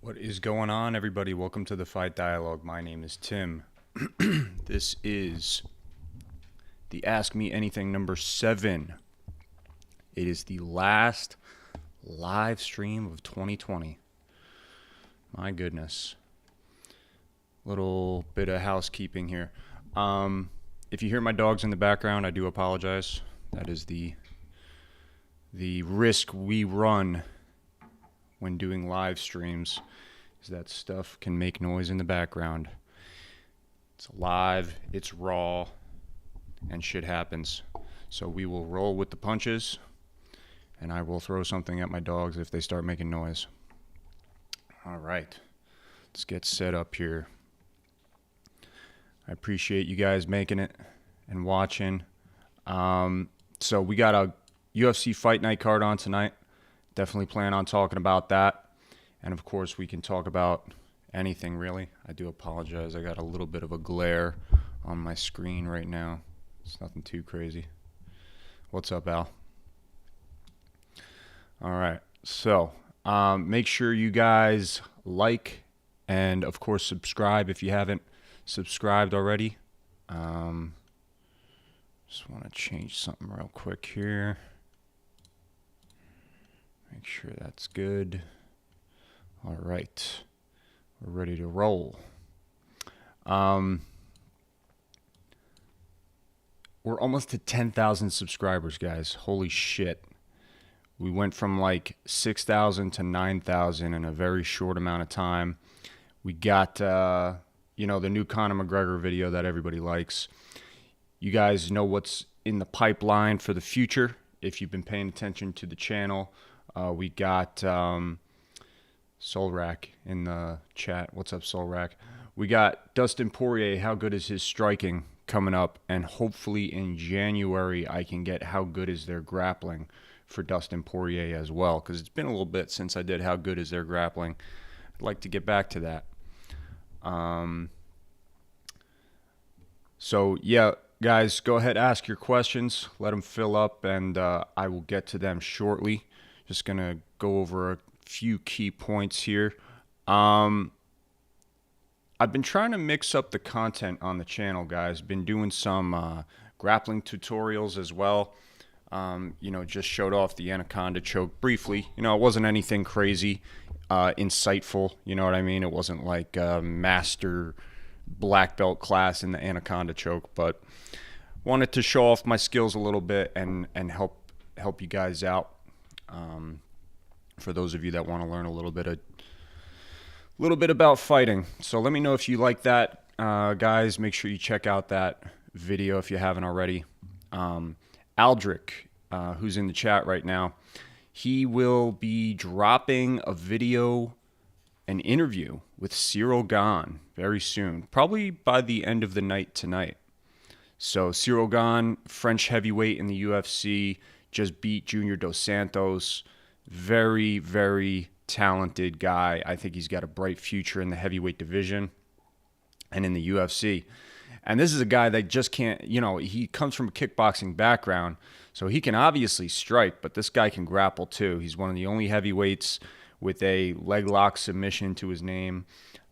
What is going on, everybody? Welcome to the Fight Dialogue. My name is Tim. This is the Ask Me Anything number 7. It is the last live stream of 2020. My goodness. Little bit of housekeeping here. If you hear my dogs in the background, I do apologize. That is the risk we run when doing live streams, is that stuff can make noise in the background. It's live, it's raw, and shit happens. So we will roll with the punches, and I will throw something at my dogs if they start making noise. All right, let's get set up here. I appreciate you guys making it and watching. So we got a UFC Fight Night card on tonight. Definitely plan on talking about that. And of course, we can talk about anything, really. I do apologize. I got a little bit of a glare on my screen right now. It's nothing too crazy. What's up, Al? All right. So make sure you guys like and, of course, subscribe if you haven't subscribed already. Just want to change something real quick here. Make sure that's good. All right. We're ready to roll. We're almost to 10,000 subscribers, guys. Holy shit. We went from like 6,000 to 9,000 in a very short amount of time. We got, the new Conor McGregor video that everybody likes. You guys know what's in the pipeline for the future if you've been paying attention to the channel. We got Solrak in the chat. What's up, Solrak? We got Dustin Poirier. How good is his striking coming up? And hopefully in January, I can get how good is their grappling for Dustin Poirier as well. Because it's been a little bit since I did how good is their grappling. I'd like to get back to that. So, yeah, guys, go ahead, ask your questions. Let them fill up, and I will get to them shortly. Just going to go over a few key points here. I've been trying to mix up the content on the channel, guys. Been doing some grappling tutorials as well. Just showed off the anaconda choke briefly. It wasn't anything crazy, insightful. You know what I mean? It wasn't like a master black belt class in the anaconda choke, but wanted to show off my skills a little bit and help you guys out. For those of you that want to learn a little bit about fighting. So let me know if you like that, guys. Make sure you check out that video if you haven't already. Aldrich, who's in the chat right now, he will be dropping a video, an interview with Ciryl Gane very soon, probably by the end of the night tonight. So Ciryl Gane, French heavyweight in the UFC, just beat Junior Dos Santos. Very, very talented guy. I think he's got a bright future in the heavyweight division and in the UFC. And this is a guy that just can't, he comes from a kickboxing background, so he can obviously strike, but this guy can grapple too. He's one of the only heavyweights with a leg lock submission to his name.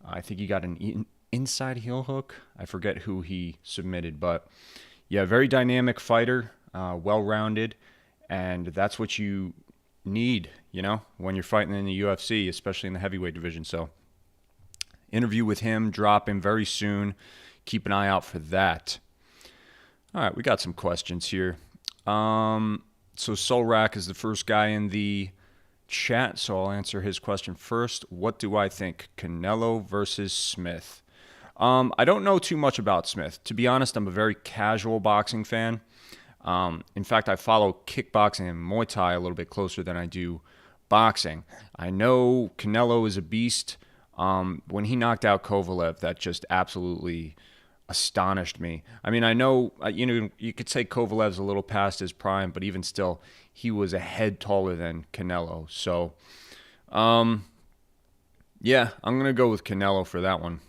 I think he got an inside heel hook. I forget who he submitted, but yeah, very dynamic fighter, well-rounded, and that's what you need, when you're fighting in the UFC, especially in the heavyweight division. So interview with him dropping very soon. Keep an eye out for that. All right, we got some questions here. So Solrak is the first guy in the chat, so I'll answer his question first. What do I think? Canelo versus Smith. I don't know too much about Smith. To be honest, I'm a very casual boxing fan. In fact, I follow kickboxing and Muay Thai a little bit closer than I do boxing. I know Canelo is a beast. When he knocked out Kovalev, that just absolutely astonished me. I mean, I know, you could say Kovalev's a little past his prime, but even still, he was a head taller than Canelo. So, yeah, I'm going to go with Canelo for that one.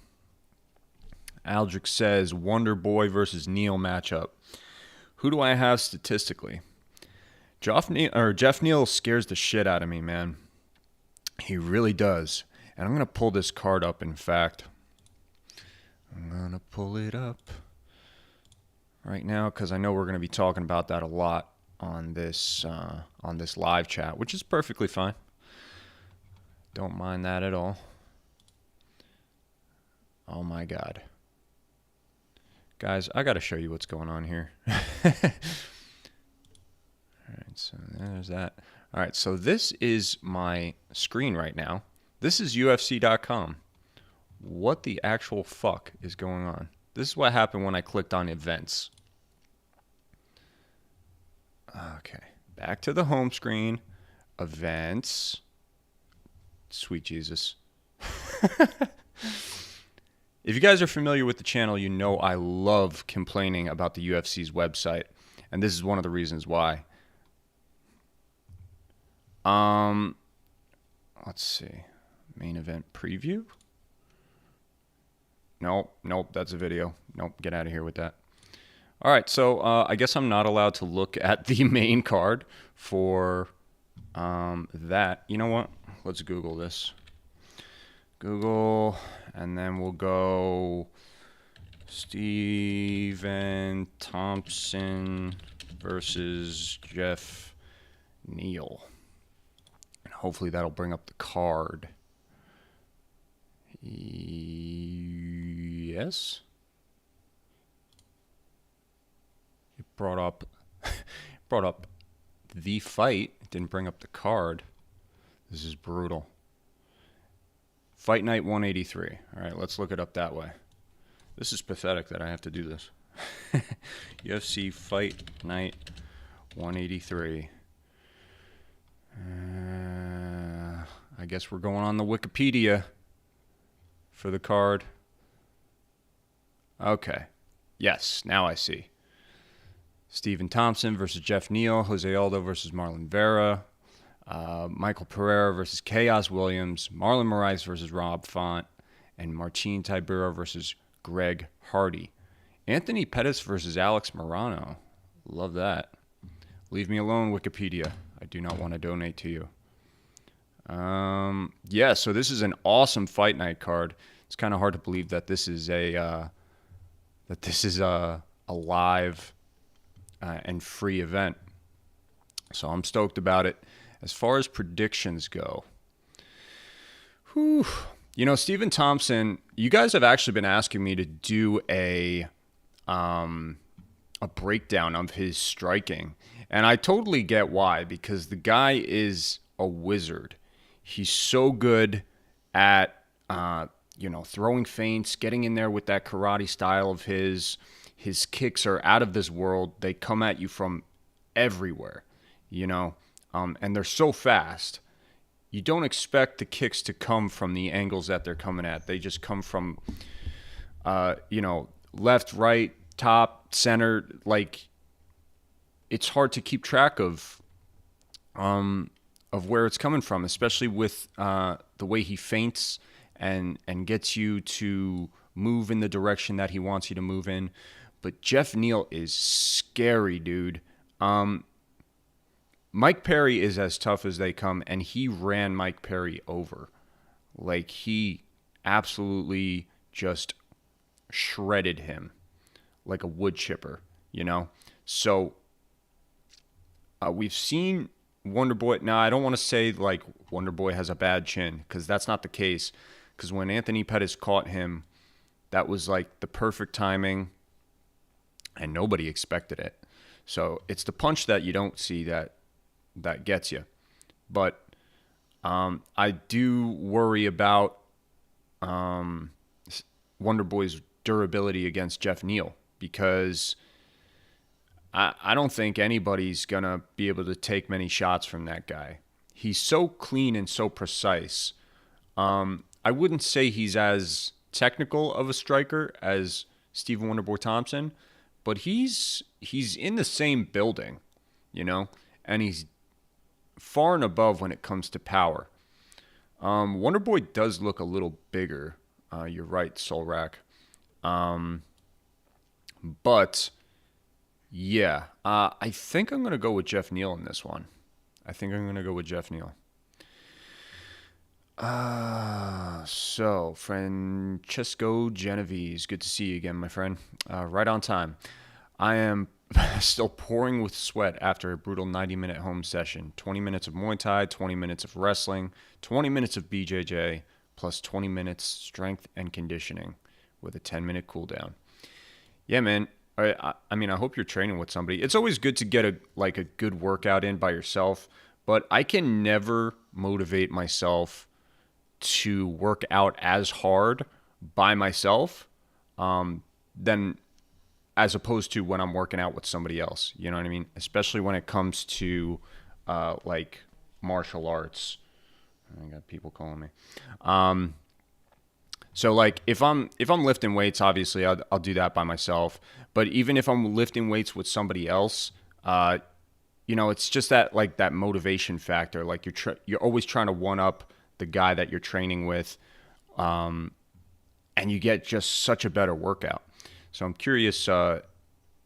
Aldrich says, Wonder Boy versus Neal matchup. Who do I have statistically? Jeff Neal scares the shit out of me, man. He really does. And I'm going to pull this card up, in fact. I'm going to pull it up right now because I know we're going to be talking about that a lot on this live chat, which is perfectly fine. Don't mind that at all. Oh my God. Guys, I got to show you what's going on here. All right, so there's that. All right, so this is my screen right now. This is UFC.com. What the actual fuck is going on? This is what happened when I clicked on events. Okay, back to the home screen. Events. Sweet Jesus. If you guys are familiar with the channel, you know I love complaining about the UFC's website, and this is one of the reasons why. Let's see. Main event preview? Nope, that's a video. Nope, get out of here with that. All right, so I guess I'm not allowed to look at the main card for that. You know what? Let's Google this. Google, and then we'll go Stephen Thompson versus Jeff Neal. And hopefully that'll bring up the card. Yes. It brought up the fight. It didn't bring up the card. This is brutal. Fight Night 183. All right, let's look it up that way. This is pathetic that I have to do this. UFC Fight Night 183. I guess we're going on the Wikipedia for the card. Okay. Yes, now I see. Stephen Thompson versus Jeff Neal. Jose Aldo versus Marlon Vera. Michael Pereira versus Chaos Williams. Marlon Moraes versus Rob Font. And Marcin Tybura versus Greg Hardy. Anthony Pettis versus Alex Morano. Love that. Leave me alone, Wikipedia. I do not want to donate to you. Yeah, so this is an awesome fight night card. It's kind of hard to believe that this is a live and free event. So I'm stoked about it. As far as predictions go, Stephen Thompson, you guys have actually been asking me to do a breakdown of his striking. And I totally get why, because the guy is a wizard. He's so good at, throwing feints, getting in there with that karate style of his. His kicks are out of this world. They come at you from everywhere, and they're so fast. You don't expect the kicks to come from the angles that they're coming at. They just come from, left, right, top, center. Like, it's hard to keep track of where it's coming from, especially with the way he feints and gets you to move in the direction that he wants you to move in. But Jeff Neal is scary, dude. Mike Perry is as tough as they come, and he ran Mike Perry over. Like, he absolutely just shredded him like a wood chipper, So we've seen Wonder Boy. Now, I don't want to say like Wonder Boy has a bad chin, because that's not the case. Because when Anthony Pettis caught him, that was like the perfect timing, and nobody expected it. So it's the punch that you don't see that gets you. But I do worry about Wonder Boy's durability against Jeff Neal, because I don't think anybody's going to be able to take many shots from that guy. He's so clean and so precise. I wouldn't say he's as technical of a striker as Stephen Wonderboy Thompson, but he's in the same building, and he's far and above when it comes to power. Wonderboy does look a little bigger. You're right, Solrak. But yeah, I think I'm going to go with Jeff Neal in this one. So Francesco Genovese, good to see you again, my friend. Right on time. I am still pouring with sweat after a brutal 90-minute home session. 20 minutes of Muay Thai, 20 minutes of wrestling, 20 minutes of BJJ, plus 20 minutes strength and conditioning with a 10-minute cool down. Yeah, man. I mean, I hope you're training with somebody. It's always good to get a good workout in by yourself, but I can never motivate myself to work out as hard by myself than as opposed to when I'm working out with somebody else. You know what I mean? Especially when it comes to like martial arts. I got people calling me. So like if I'm lifting weights, obviously I'll do that by myself. But even if I'm lifting weights with somebody else, it's just that like that motivation factor. Like you're always trying to one up the guy that you're training with, and you get just such a better workout. So I'm curious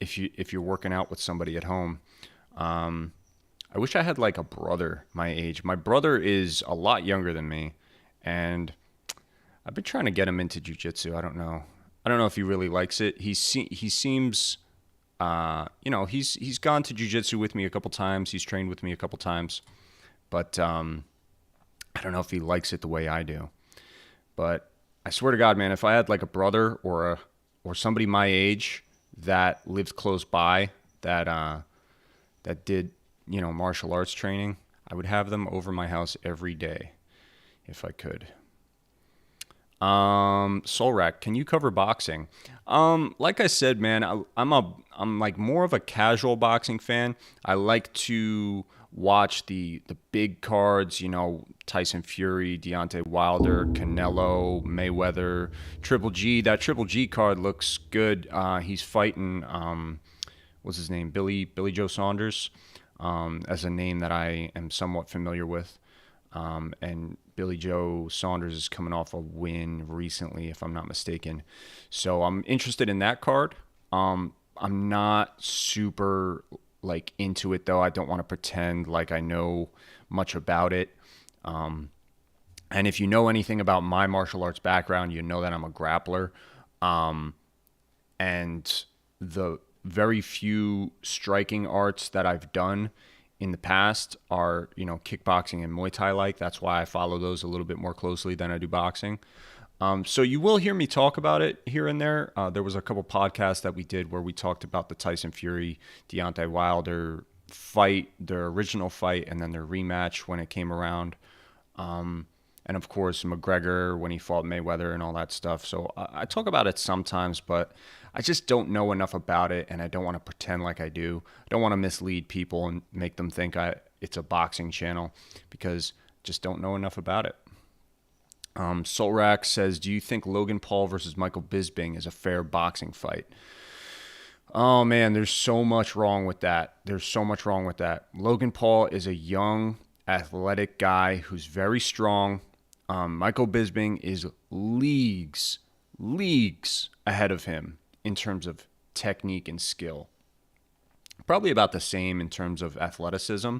if you're working out with somebody at home. I wish I had like a brother my age. My brother is a lot younger than me, and I've been trying to get him into jujitsu. I don't know. I don't know if he really likes it. He seems, he's gone to jujitsu with me a couple times. He's trained with me a couple times, but I don't know if he likes it the way I do. But I swear to God, man, if I had like a brother or somebody my age that lived close by that did martial arts training, I would have them over my house every day if I could. Solrak, can you cover boxing? Like I said, man, I'm like more of a casual boxing fan. I like to watch the big cards, Tyson Fury, Deontay Wilder, Canelo, Mayweather, Triple G. That Triple G card looks good. He's fighting what's his name? Billy Joe Saunders, as a name that I am somewhat familiar with. And Billy Joe Saunders is coming off a win recently, if I'm not mistaken. So I'm interested in that card. I'm not super like into it though. I don't want to pretend like I know much about it. And if you know anything about my martial arts background, you know that I'm a grappler. And the very few striking arts that I've done in the past are, kickboxing and Muay Thai like. That's why I follow those a little bit more closely than I do boxing. So you will hear me talk about it here and there. There was a couple podcasts that we did where we talked about the Tyson Fury, Deontay Wilder fight, their original fight, and then their rematch when it came around. And of course, McGregor when he fought Mayweather and all that stuff. So I talk about it sometimes, but I just don't know enough about it, and I don't want to pretend like I do. I don't want to mislead people and make them think it's a boxing channel because I just don't know enough about it. Solrak says, do you think Logan Paul versus Michael Bisping is a fair boxing fight? Oh, man, there's so much wrong with that. Logan Paul is a young, athletic guy who's very strong. Michael Bisping is leagues ahead of him in terms of technique and skill. Probably about the same in terms of athleticism.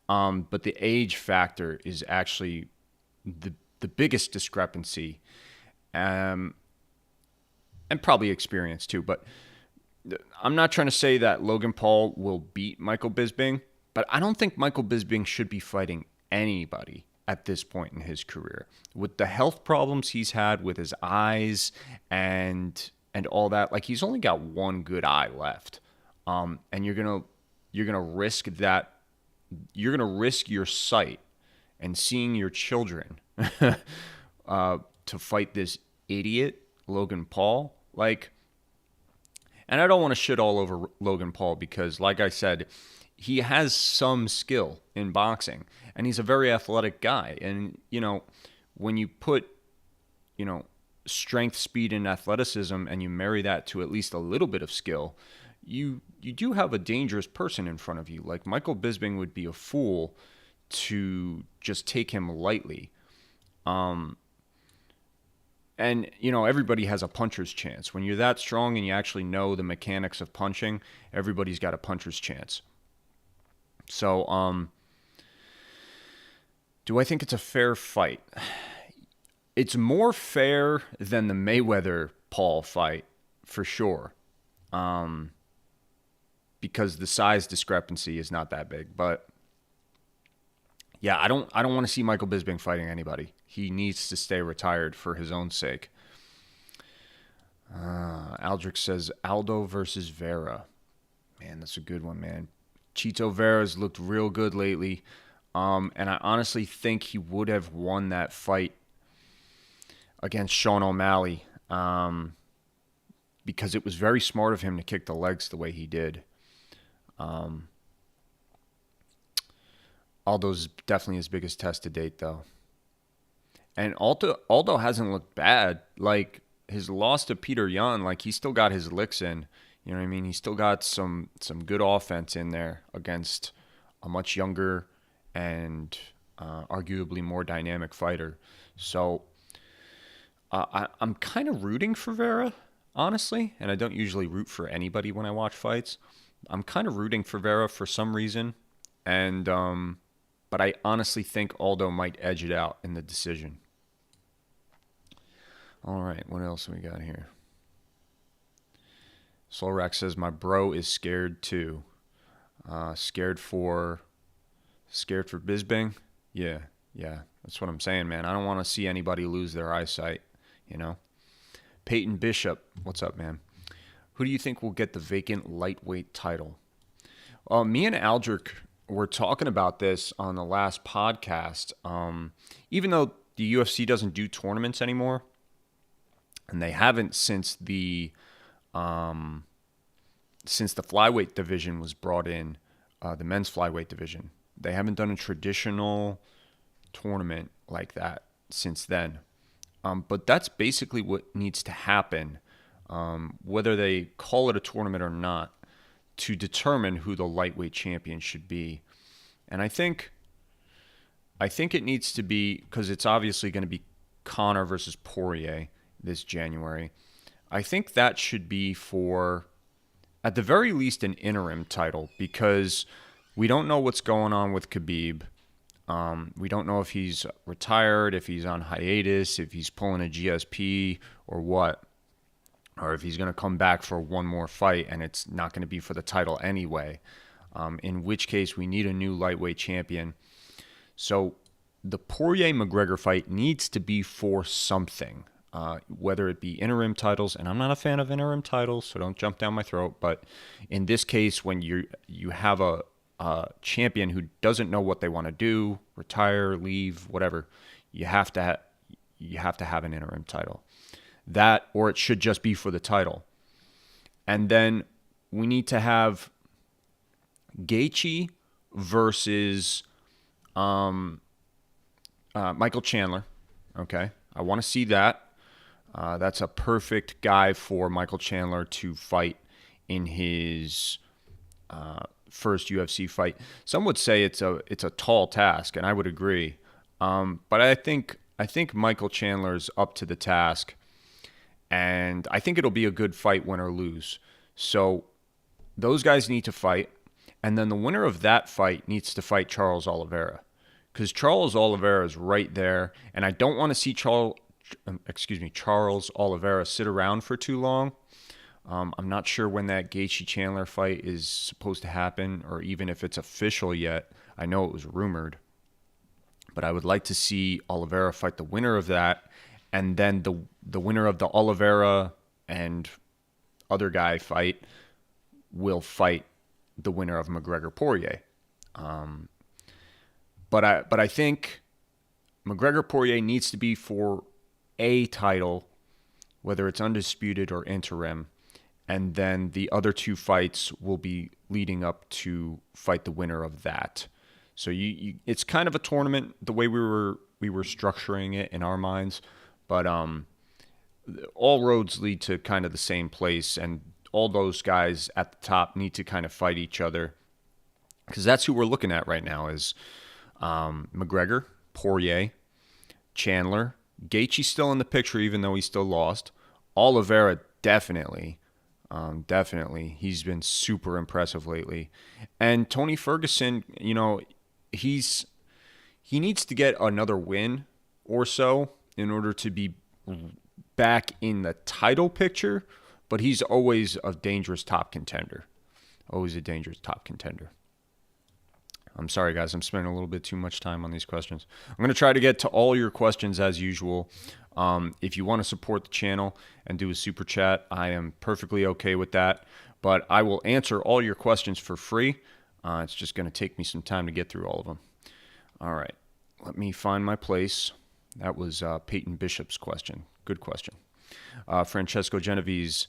But the age factor is actually the biggest discrepancy. And probably experience too. But I'm not trying to say that Logan Paul will beat Michael Bisping, but I don't think Michael Bisping should be fighting anybody at this point in his career. With the health problems he's had with his eyes and all that, like he's only got one good eye left. And you're gonna risk that. You're gonna risk your sight and seeing your children to fight this idiot Logan Paul. And I don't want to shit all over Logan Paul because, like I said, he has some skill in boxing and he's a very athletic guy. And, when you put, strength, speed, and athleticism and you marry that to at least a little bit of skill, you do have a dangerous person in front of you. Like Michael Bisping would be a fool to just take him lightly. And, everybody has a puncher's chance. When you're that strong and you actually know the mechanics of punching, everybody's got a puncher's chance. So, Do I think it's a fair fight? It's more fair than the Mayweather Paul fight, for sure. Um, because the size discrepancy is not that big. But yeah, I don't want to see Michael Bisping fighting anybody. He needs to stay retired for his own sake. Aldrich says Aldo versus Vera. Man, that's a good one, man. Chito Vera's looked real good lately. And I honestly think he would have won that fight against Sean O'Malley, because it was very smart of him to kick the legs the way he did. Aldo's definitely his biggest test to date, though. And Aldo hasn't looked bad. Like, his loss to Peter Yan, like, he still got his licks in. You know what I mean? He still got some good offense in there against a much younger and arguably more dynamic fighter. So I'm kind of rooting for Vera, honestly, and I don't usually root for anybody when I watch fights. I'm kind of rooting for Vera for some reason, and but I honestly think Aldo might edge it out in the decision. All right, what else we got here? Solrak says my bro is scared too. Scared for Bisping. Yeah, that's what I'm saying, man. I don't want to see anybody lose their eyesight. You know. Peyton Bishop, what's up, man? Who do you think will get the vacant lightweight title? Me and Aldrich were talking about this on the last podcast. Even though the UFC doesn't do tournaments anymore, and they haven't since the flyweight division was brought in, the men's flyweight division, they haven't done a traditional tournament like that since then. But that's basically what needs to happen, whether they call it a tournament or not, to determine who the lightweight champion should be. And I think it needs to be, because it's obviously going to be Conor versus Poirier this January. I think that should be for, at the very least, an interim title, because we don't know what's going on with Khabib. We don't know if he's retired, if he's on hiatus, if he's pulling a GSP or what, or if he's going to come back for one more fight and it's not going to be for the title anyway, in which case we need a new lightweight champion. So the Poirier-McGregor fight needs to be for something, whether it be interim titles, and I'm not a fan of interim titles, so don't jump down my throat, but in this case, when you have a champion who doesn't know what they want to do, retire, leave, whatever, you have to have an interim title. That, or it should just be for the title. And then we need to have Gaethje versus Michael Chandler. Okay, I want to see that. That's a perfect guy for Michael Chandler to fight in his first UFC fight. Some would say it's a tall task, and I would agree. But I think Michael Chandler's up to the task, and I think it'll be a good fight, win or lose. So those guys need to fight, and then the winner of that fight needs to fight Charles Oliveira, because Charles Oliveira is right there, and I don't want to see Charles Oliveira sit around for too long. I'm not sure when that Gaethje-Chandler fight is supposed to happen, or even if it's official yet. I know it was rumored. But I would like to see Oliveira fight the winner of that, and then the winner of the Oliveira and other guy fight will fight the winner of McGregor-Poirier. But I think McGregor-Poirier needs to be for a title, whether it's undisputed or interim, and then the other two fights will be leading up to fight the winner of that. So it's kind of a tournament the way we were structuring it in our minds, but all roads lead to kind of the same place, and all those guys at the top need to kind of fight each other, because that's who we're looking at right now is McGregor, Poirier, Chandler, Gaethje's still in the picture even though he's still lost. Oliveira definitely. He's been super impressive lately. And Tony Ferguson, he's he needs to get another win or so in order to be back in the title picture, but he's always a dangerous top contender. Always a dangerous top contender. I'm sorry, guys. I'm spending a little bit too much time on these questions. I'm going to try to get to all your questions as usual. If you want to support the channel and do a super chat, I am perfectly okay with that. But I will answer all your questions for free. It's just going to take me some time to get through all of them. All right. Let me find my place. That was Peyton Bishop's question. Good question. Francesco Genovese,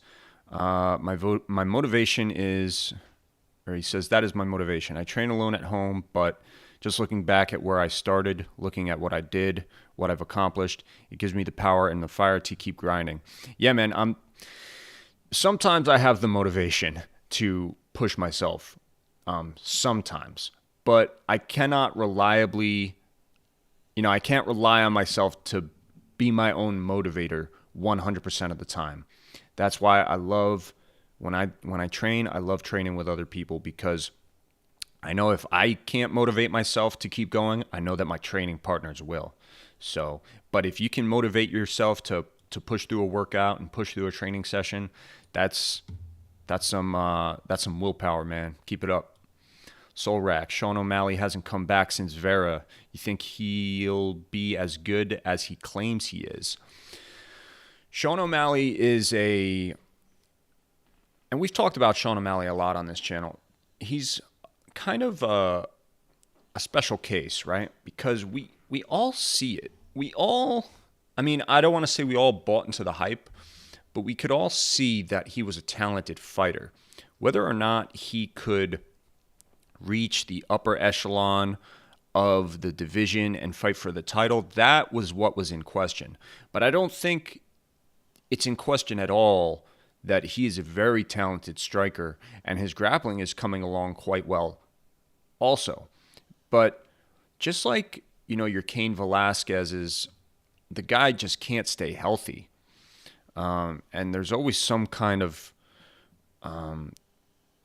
my motivation is, or he says, that is my motivation. I train alone at home, but just looking back at where I started, looking at what I did, what I've accomplished, it gives me the power and the fire to keep grinding. Yeah, man, sometimes I have the motivation to push myself, sometimes, but I cannot reliably, I can't rely on myself to be my own motivator 100% of the time. That's why I love when I train, I love training with other people, because I know if I can't motivate myself to keep going, I know that my training partners will. So, but if you can motivate yourself to push through a workout and push through a training session, that's some willpower, man. Keep it up. Soul Rack, Sean O'Malley hasn't come back since Vera. You think he'll be as good as he claims he is? Sean O'Malley is and we've talked about Sean O'Malley a lot on this channel. He's kind of a special case, right? Because we all see it. I don't want to say we all bought into the hype, but we could all see that he was a talented fighter. Whether or not he could reach the upper echelon of the division and fight for the title, that was what was in question. But I don't think it's in question at all that he is a very talented striker, and his grappling is coming along quite well also. But just like, your Cain Velasquez is, the guy just can't stay healthy. And there's always some kind of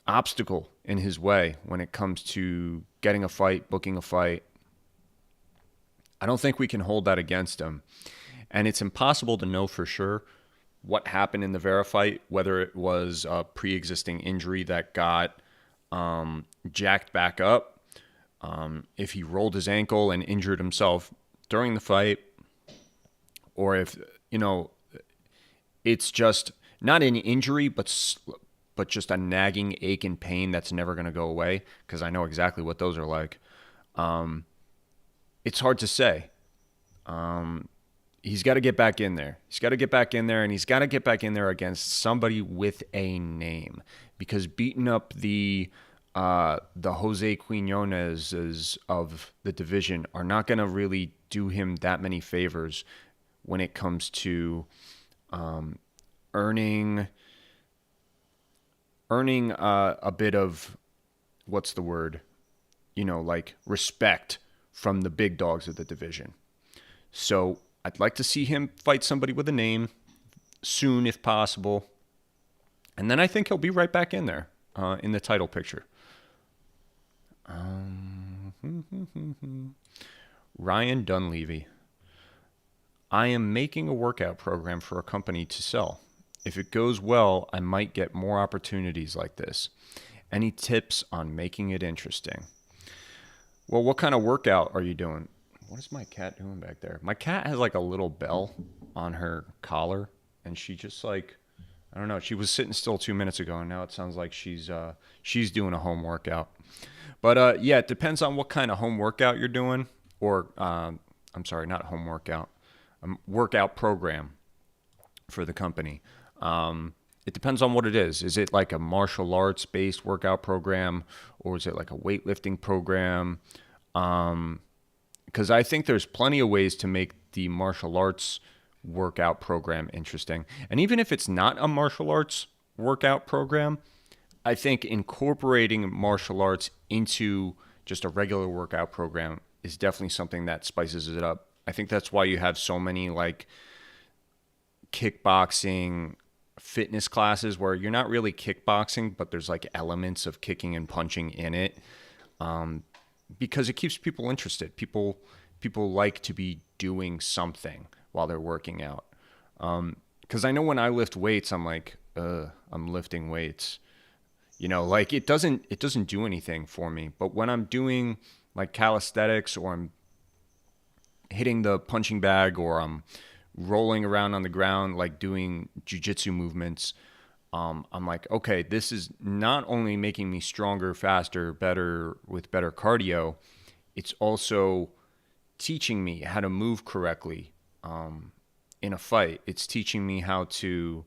obstacle in his way when it comes to getting a fight, booking a fight. I don't think we can hold that against him. And it's impossible to know for sure what happened in the Vera fight, whether it was a pre-existing injury that got jacked back up, if he rolled his ankle and injured himself during the fight, or if, it's just not an injury, but just a nagging ache and pain that's never going to go away, because I know exactly what those are like. It's hard to say. He's got to get back in there. He's got to get back in there, and he's got to get back in there against somebody with a name, because beating up the Jose Quinones of the division are not going to really do him that many favors when it comes to earning a bit of, what's the word, like respect from the big dogs of the division. So I'd like to see him fight somebody with a name soon, if possible. And then I think he'll be right back in there in the title picture. Ryan Dunleavy. I am making a workout program for a company to sell. If it goes well, I might get more opportunities like this. Any tips on making it interesting? Well, what kind of workout are you doing? What is my cat doing back there? My cat has like a little bell on her collar, and she just I don't know. She was sitting still 2 minutes ago, and now it sounds like she's doing a home workout. But yeah, it depends on what kind of home workout you're doing, or I'm sorry, not home workout, workout program for the company. It depends on what it is. Is it like a martial arts based workout program, or is it like a weightlifting program? Because I think there's plenty of ways to make the martial arts workout program interesting. And even if it's not a martial arts workout program, I think incorporating martial arts into just a regular workout program is definitely something that spices it up. I think that's why you have so many like kickboxing fitness classes where you're not really kickboxing, but there's like elements of kicking and punching in it. Because it keeps people interested. People people like to be doing something while they're working out. Because I know when I lift weights, I'm like, I'm lifting weights. Like it doesn't do anything for me. But when I'm doing like calisthenics, or I'm hitting the punching bag, or I'm rolling around on the ground, like doing jujitsu movements, I'm like, okay, this is not only making me stronger, faster, better, with better cardio, it's also teaching me how to move correctly in a fight. It's teaching me how to,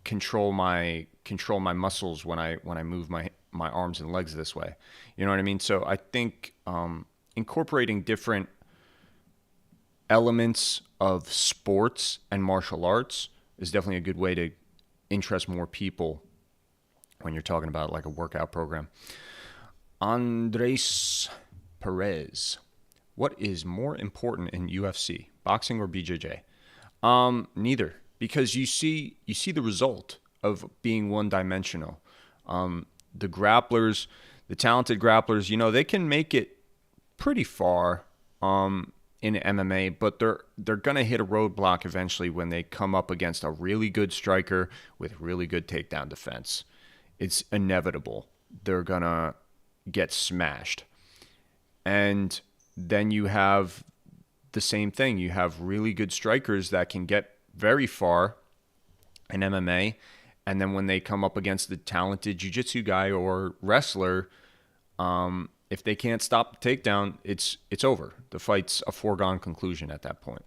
control my muscles when I move my arms and legs this way. You know what I mean? So I think incorporating different elements of sports and martial arts is definitely a good way to interest more people when you're talking about like a workout program. Andres Perez, what is more important in UFC, boxing or BJJ? Neither, because you see the result of being one-dimensional. The grapplers, the talented grapplers, they can make it pretty far in MMA, but they're gonna hit a roadblock eventually when they come up against a really good striker with really good takedown defense. It's inevitable. They're gonna get smashed. And then you have the same thing. You have really good strikers that can get very far in MMA, and then when they come up against the talented jiu-jitsu guy or wrestler, if they can't stop the takedown, it's over. The fight's a foregone conclusion at that point.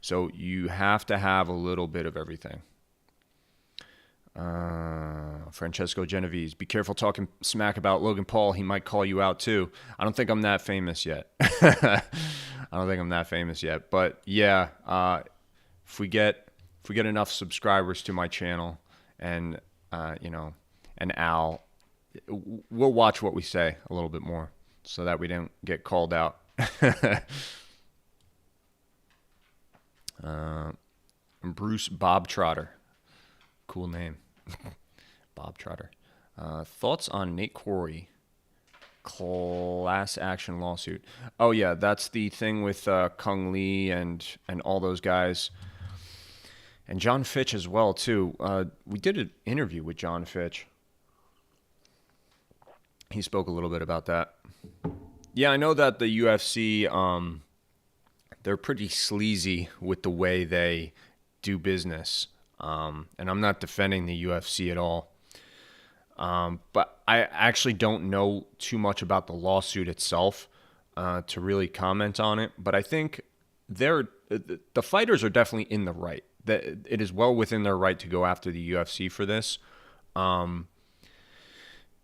So you have to have a little bit of everything. Francesco Genovese, be careful talking smack about Logan Paul. He might call you out too. I don't think I'm that famous yet. But yeah, if we get enough subscribers to my channel, and and Al, we'll watch what we say a little bit more so that we don't get called out. Bruce Bob Trotter, cool name. Bob Trotter. Thoughts on Nate Quarry class action lawsuit? Oh yeah, that's the thing with Kung Lee and all those guys, and John Fitch as well too. We did an interview with John Fitch. He spoke a little bit about that. Yeah, I know that the UFC, they're pretty sleazy with the way they do business. And I'm not defending the UFC at all. But I actually don't know too much about the lawsuit itself to really comment on it. But I think the fighters are definitely in the right. That it is well within their right to go after the UFC for this.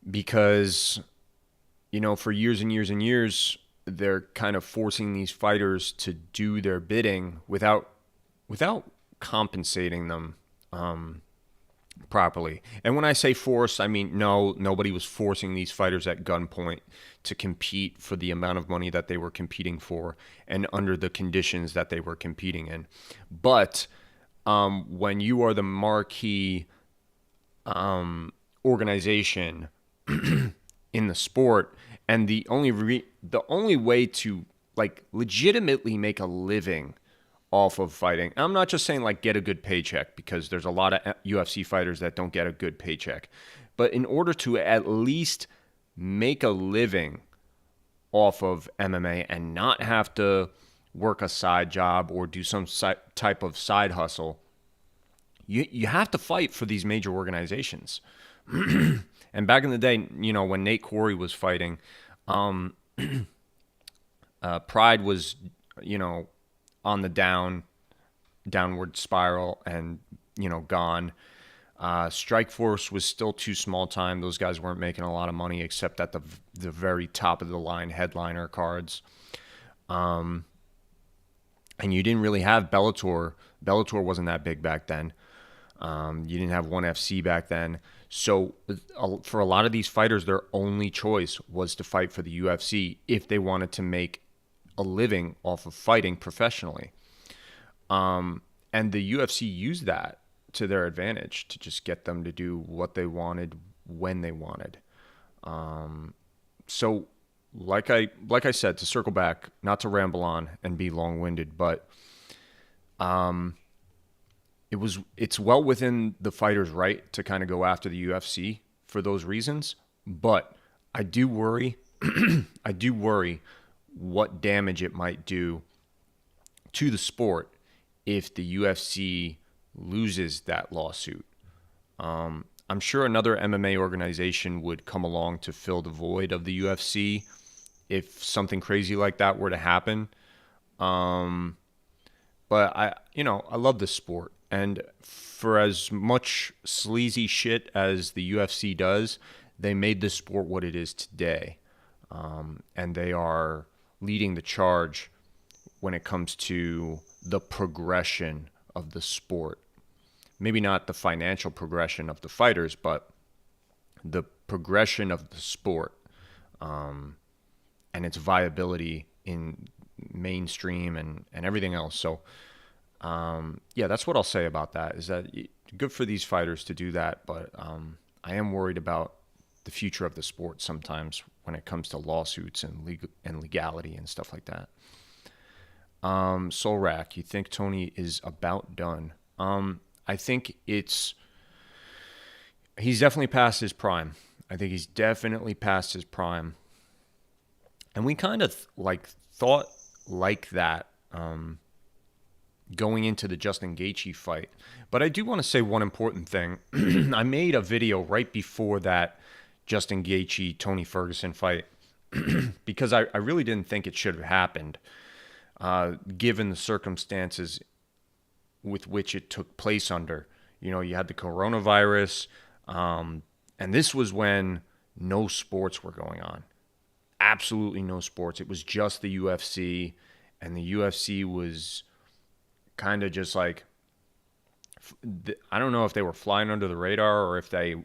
Because, for years and years and years, they're kind of forcing these fighters to do their bidding without compensating them properly. And when I say force, I mean nobody was forcing these fighters at gunpoint to compete for the amount of money that they were competing for and under the conditions that they were competing in. But when you are the marquee organization in the sport, and the only way to like legitimately make a living off of fighting, I'm not just saying like get a good paycheck, because there's a lot of UFC fighters that don't get a good paycheck, but in order to at least make a living off of MMA and not have to work a side job or do some type of side hustle, you have to fight for these major organizations. And back in the day, when Nate Quarry was fighting, Pride was, on the downward spiral and, gone. Strikeforce was still too small time. Those guys weren't making a lot of money except at the very top of the line headliner cards. And you didn't really have Bellator. Bellator wasn't that big back then. You didn't have ONE FC back then. So for a lot of these fighters, their only choice was to fight for the UFC if they wanted to make a living off of fighting professionally. And the UFC used that to their advantage to just get them to do what they wanted when they wanted. So like I said, to circle back, not to ramble on and be long-winded, but um, it's well within the fighter's right to kind of go after the UFC for those reasons. But I do worry, I do worry what damage it might do to the sport if the UFC loses that lawsuit. I'm sure another MMA organization would come along to fill the void of the UFC if something crazy like that were to happen. Um, but I love this sport, and for as much sleazy shit as the UFC does, they made this sport what it is today, and they are leading the charge when it comes to the progression of the sport. Maybe not the financial progression of the fighters, but the progression of the sport, and its viability in mainstream and everything else. So, yeah, that's what I'll say about that. Is that good for these fighters to do that, but I am worried about the future of the sport sometimes when it comes to lawsuits and legality and stuff like that. Solrak, you think Tony is about done? I think he's definitely past his prime. I think he's definitely past his prime. And we kind of thought like that going into the Justin Gaethje fight. But I do want to say one important thing. I made a video right before that Justin Gaethje Tony Ferguson fight because I really didn't think it should have happened, given the circumstances with which it took place under. You had the coronavirus, and this was when no sports were going on. Absolutely no sports. It was just the UFC, and the UFC was kind of just like, I don't know if they were flying under the radar or if they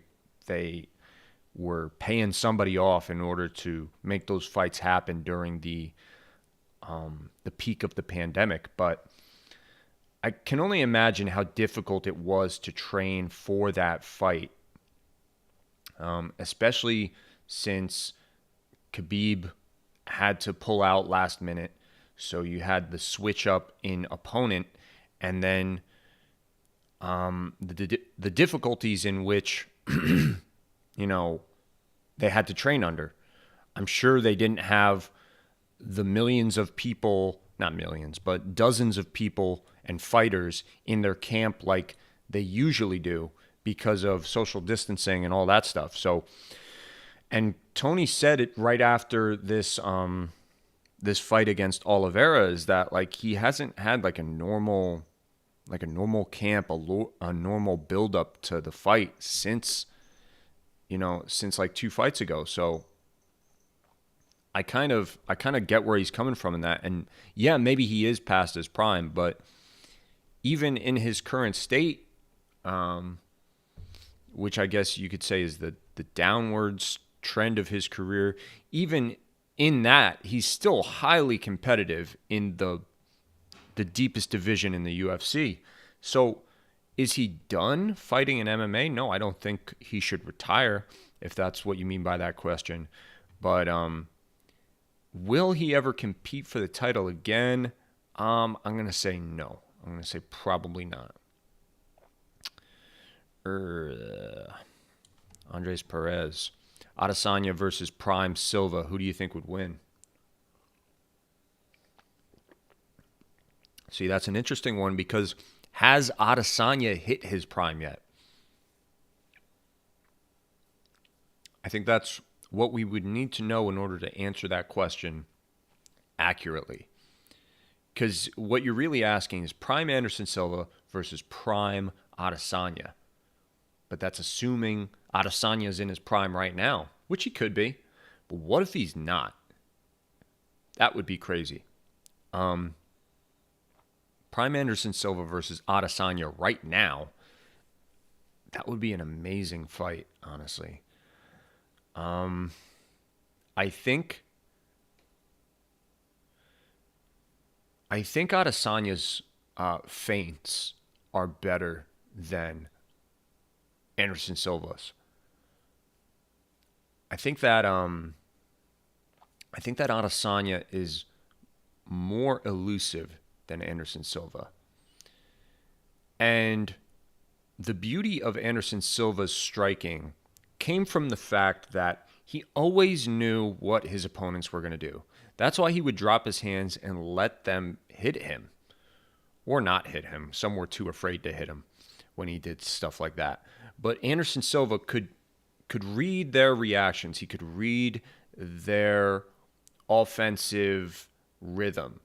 were paying somebody off in order to make those fights happen during the peak of the pandemic. But I can only imagine how difficult it was to train for that fight, especially since Khabib had to pull out last minute. So you had the switch up in opponent, and then the difficulties in which they had to train under. I'm sure they didn't have the millions of people, not millions, but dozens of people and fighters in their camp like they usually do because of social distancing and all that stuff. So, and Tony said it right after this this fight against Oliveira, is that he hasn't had a normal camp, a normal build up to the fight since since 2 fights ago. So I kind of get where he's coming from in that. And yeah, maybe he is past his prime, but even in his current state, which I guess you could say is the downwards trend of his career, even in that, he's still highly competitive in the deepest division in the UFC. So is he done fighting in MMA? No, I don't think he should retire, if that's what you mean by that question. But will he ever compete for the title again? I'm going to say no. I'm going to say probably not. Andres Perez. Adesanya versus Prime Silva. Who do you think would win? See, that's an interesting one because has Adesanya hit his prime yet? I think that's what we would need to know in order to answer that question accurately. Because what you're really asking is Prime Anderson Silva versus Prime Adesanya. But that's assuming Adesanya's in his prime right now, which he could be. But what if he's not? That would be crazy. Prime Anderson Silva versus Adesanya right now, that would be an amazing fight, honestly. I think Adesanya's feints are better than Anderson Silva's. I think that I think that Adesanya is more elusive than Anderson Silva. And the beauty of Anderson Silva's striking came from the fact that he always knew what his opponents were going to do. That's why he would drop his hands and let them hit him or not hit him. Some were too afraid to hit him when he did stuff like that. But Anderson Silva could read their reactions. He could read their offensive rhythm,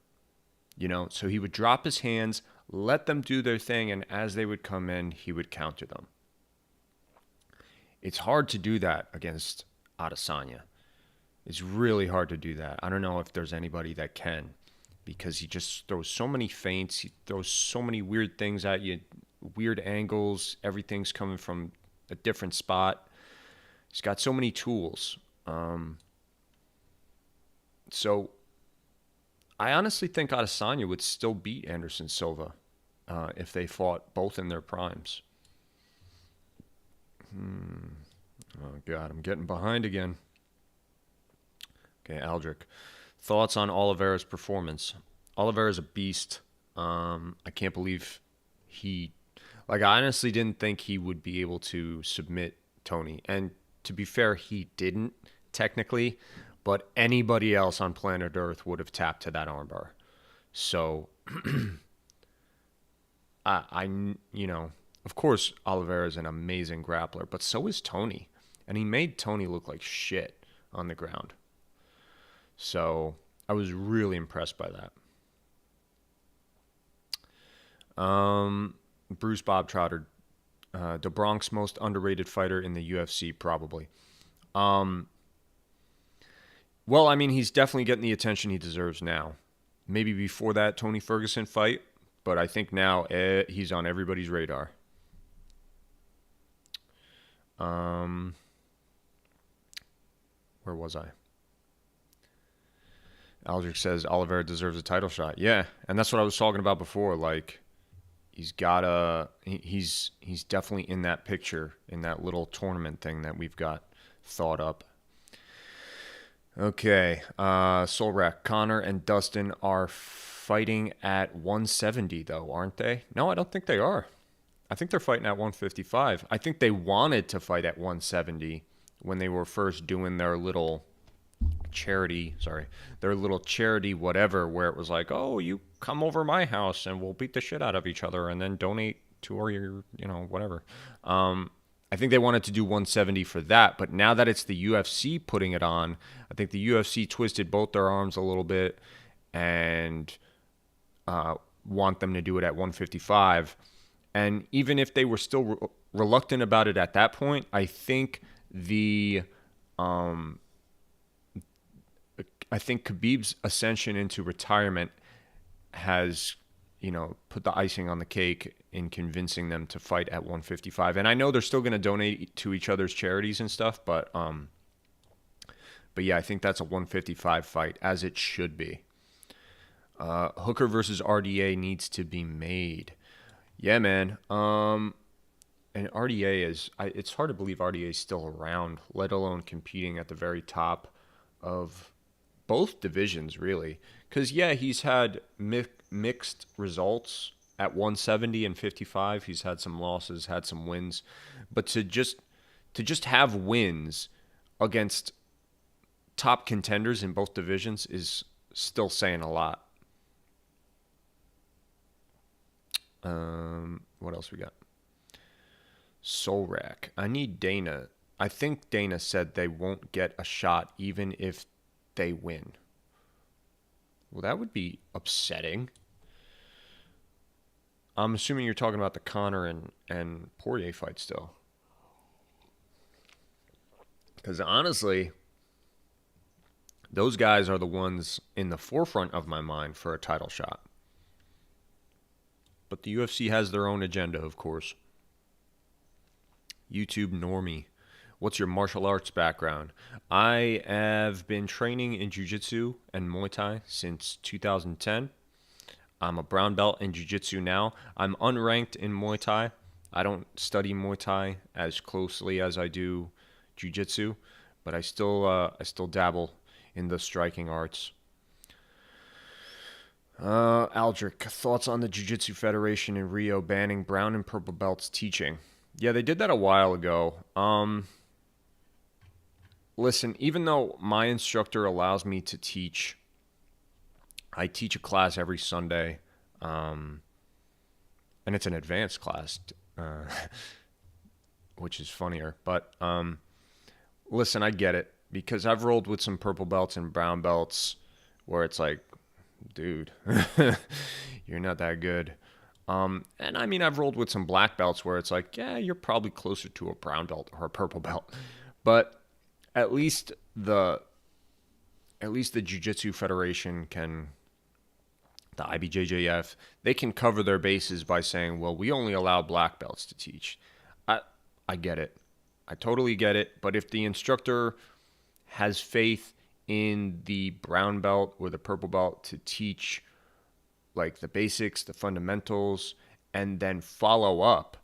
so he would drop his hands, let them do their thing, and as they would come in, he would counter them. It's hard to do that against Adesanya. It's really hard to do that. I don't know if there's anybody that can, because he just throws so many feints. He throws so many weird things at you, weird angles. Everything's coming from a different spot. He's got so many tools. So I honestly think Adesanya would still beat Anderson Silva if they fought both in their primes. Oh, God, I'm getting behind again. Okay, Aldrich. Thoughts on Oliveira's performance? Oliveira's a beast. I can't believe I honestly didn't think he would be able to submit Tony. And to be fair, he didn't, technically. But anybody else on planet Earth would have tapped to that armbar. So, of course, Oliveira is an amazing grappler, but so is Tony. And he made Tony look like shit on the ground. So, I was really impressed by that. Bruce Bob Trotter, the Bronx most underrated fighter in the UFC, probably. Well, I mean, he's definitely getting the attention he deserves now. Maybe before that Tony Ferguson fight, but I think now he's on everybody's radar. Where was I? Aldrich says Oliveira deserves a title shot. Yeah, and that's what I was talking about before. Like, he's definitely in that picture, in that little tournament thing that we've got thought up. Okay, Solrak, Connor and Dustin are fighting at 170, though, aren't they? No, I don't think they are. I think they're fighting at 155. I think they wanted to fight at 170 when they were first doing their little charity whatever, where it was like, oh, you come over my house and we'll beat the shit out of each other and then donate to your, whatever. I think they wanted to do 170 for that, but now that it's the UFC putting it on, I think the UFC twisted both their arms a little bit and want them to do it at 155. And even if they were still reluctant about it at that point, I think Khabib's ascension into retirement has, put the icing on the cake in convincing them to fight at 155. And I know they're still going to donate to each other's charities and stuff, but yeah, I think that's a 155 fight, as it should be. Hooker versus RDA needs to be made. Yeah, man. And RDA it's hard to believe RDA is still around, let alone competing at the very top of both divisions, really. Because, yeah, he's had mixed results at 170 and 55. He's had some losses, had some wins. But to just have wins against top contenders in both divisions is still saying a lot. What else we got? Solrak. I need Dana. I think Dana said they won't get a shot even if they win. Well, that would be upsetting. I'm assuming you're talking about the Conor and Poirier fight still. Because honestly, those guys are the ones in the forefront of my mind for a title shot. But the UFC has their own agenda, of course. YouTube Normie. What's your martial arts background? I have been training in Jiu-Jitsu and Muay Thai since 2010. I'm a brown belt in Jiu-Jitsu now. I'm unranked in Muay Thai. I don't study Muay Thai as closely as I do Jiu-Jitsu, but I still dabble in the striking arts. Aldrich, thoughts on the Jiu-Jitsu Federation in Rio banning brown and purple belts teaching? Yeah, they did that a while ago. Listen, even though my instructor allows me to teach, I teach a class every Sunday, and it's an advanced class, which is funnier. But listen, I get it, because I've rolled with some purple belts and brown belts where it's like, dude, you're not that good. And I mean, I've rolled with some black belts where it's like, yeah, you're probably closer to a brown belt or a purple belt. But at least the Jiu-Jitsu Federation can, the IBJJF, they can cover their bases by saying, well, we only allow black belts to teach. I get it. I totally get it. But if the instructor has faith in the brown belt or the purple belt to teach like the basics, the fundamentals, and then follow up,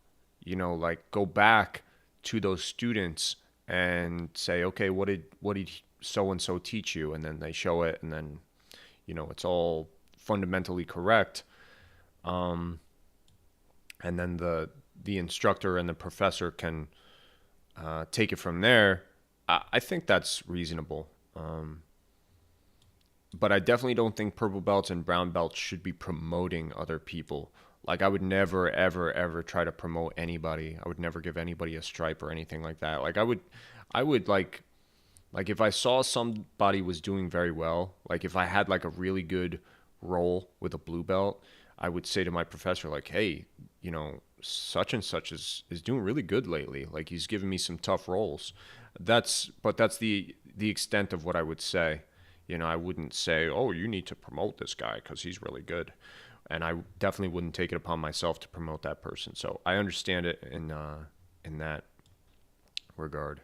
like go back to those students and say, okay, what did so and so teach you? And then they show it, and then it's all fundamentally correct. And then the instructor and the professor can take it from there. I think that's reasonable. But I definitely don't think purple belts and brown belts should be promoting other people. Like, I would never, ever, ever try to promote anybody. I would never give anybody a stripe or anything like that. Like, I would like if I saw somebody was doing very well, like if I had like a really good roll with a blue belt, I would say to my professor, like, hey, such and such is doing really good lately. Like, he's giving me some tough rolls. That's the extent of what I would say. I wouldn't say, oh, you need to promote this guy because he's really good. And I definitely wouldn't take it upon myself to promote that person. So I understand it in that regard.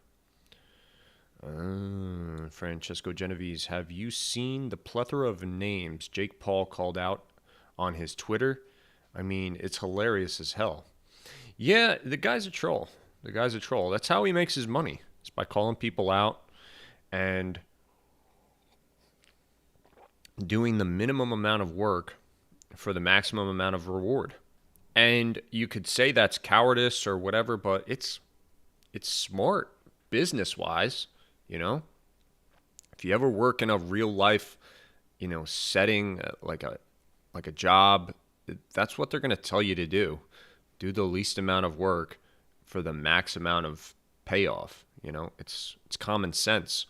Francesco Genovese, have you seen the plethora of names Jake Paul called out on his Twitter? I mean, it's hilarious as hell. Yeah, the guy's a troll. That's how he makes his money. It's by calling people out and doing the minimum amount of work for the maximum amount of reward. And you could say that's cowardice or whatever, but it's smart business-wise, If you ever work in a real life, setting like a job, that's what they're going to tell you to do. Do the least amount of work for the max amount of payoff. It's common sense.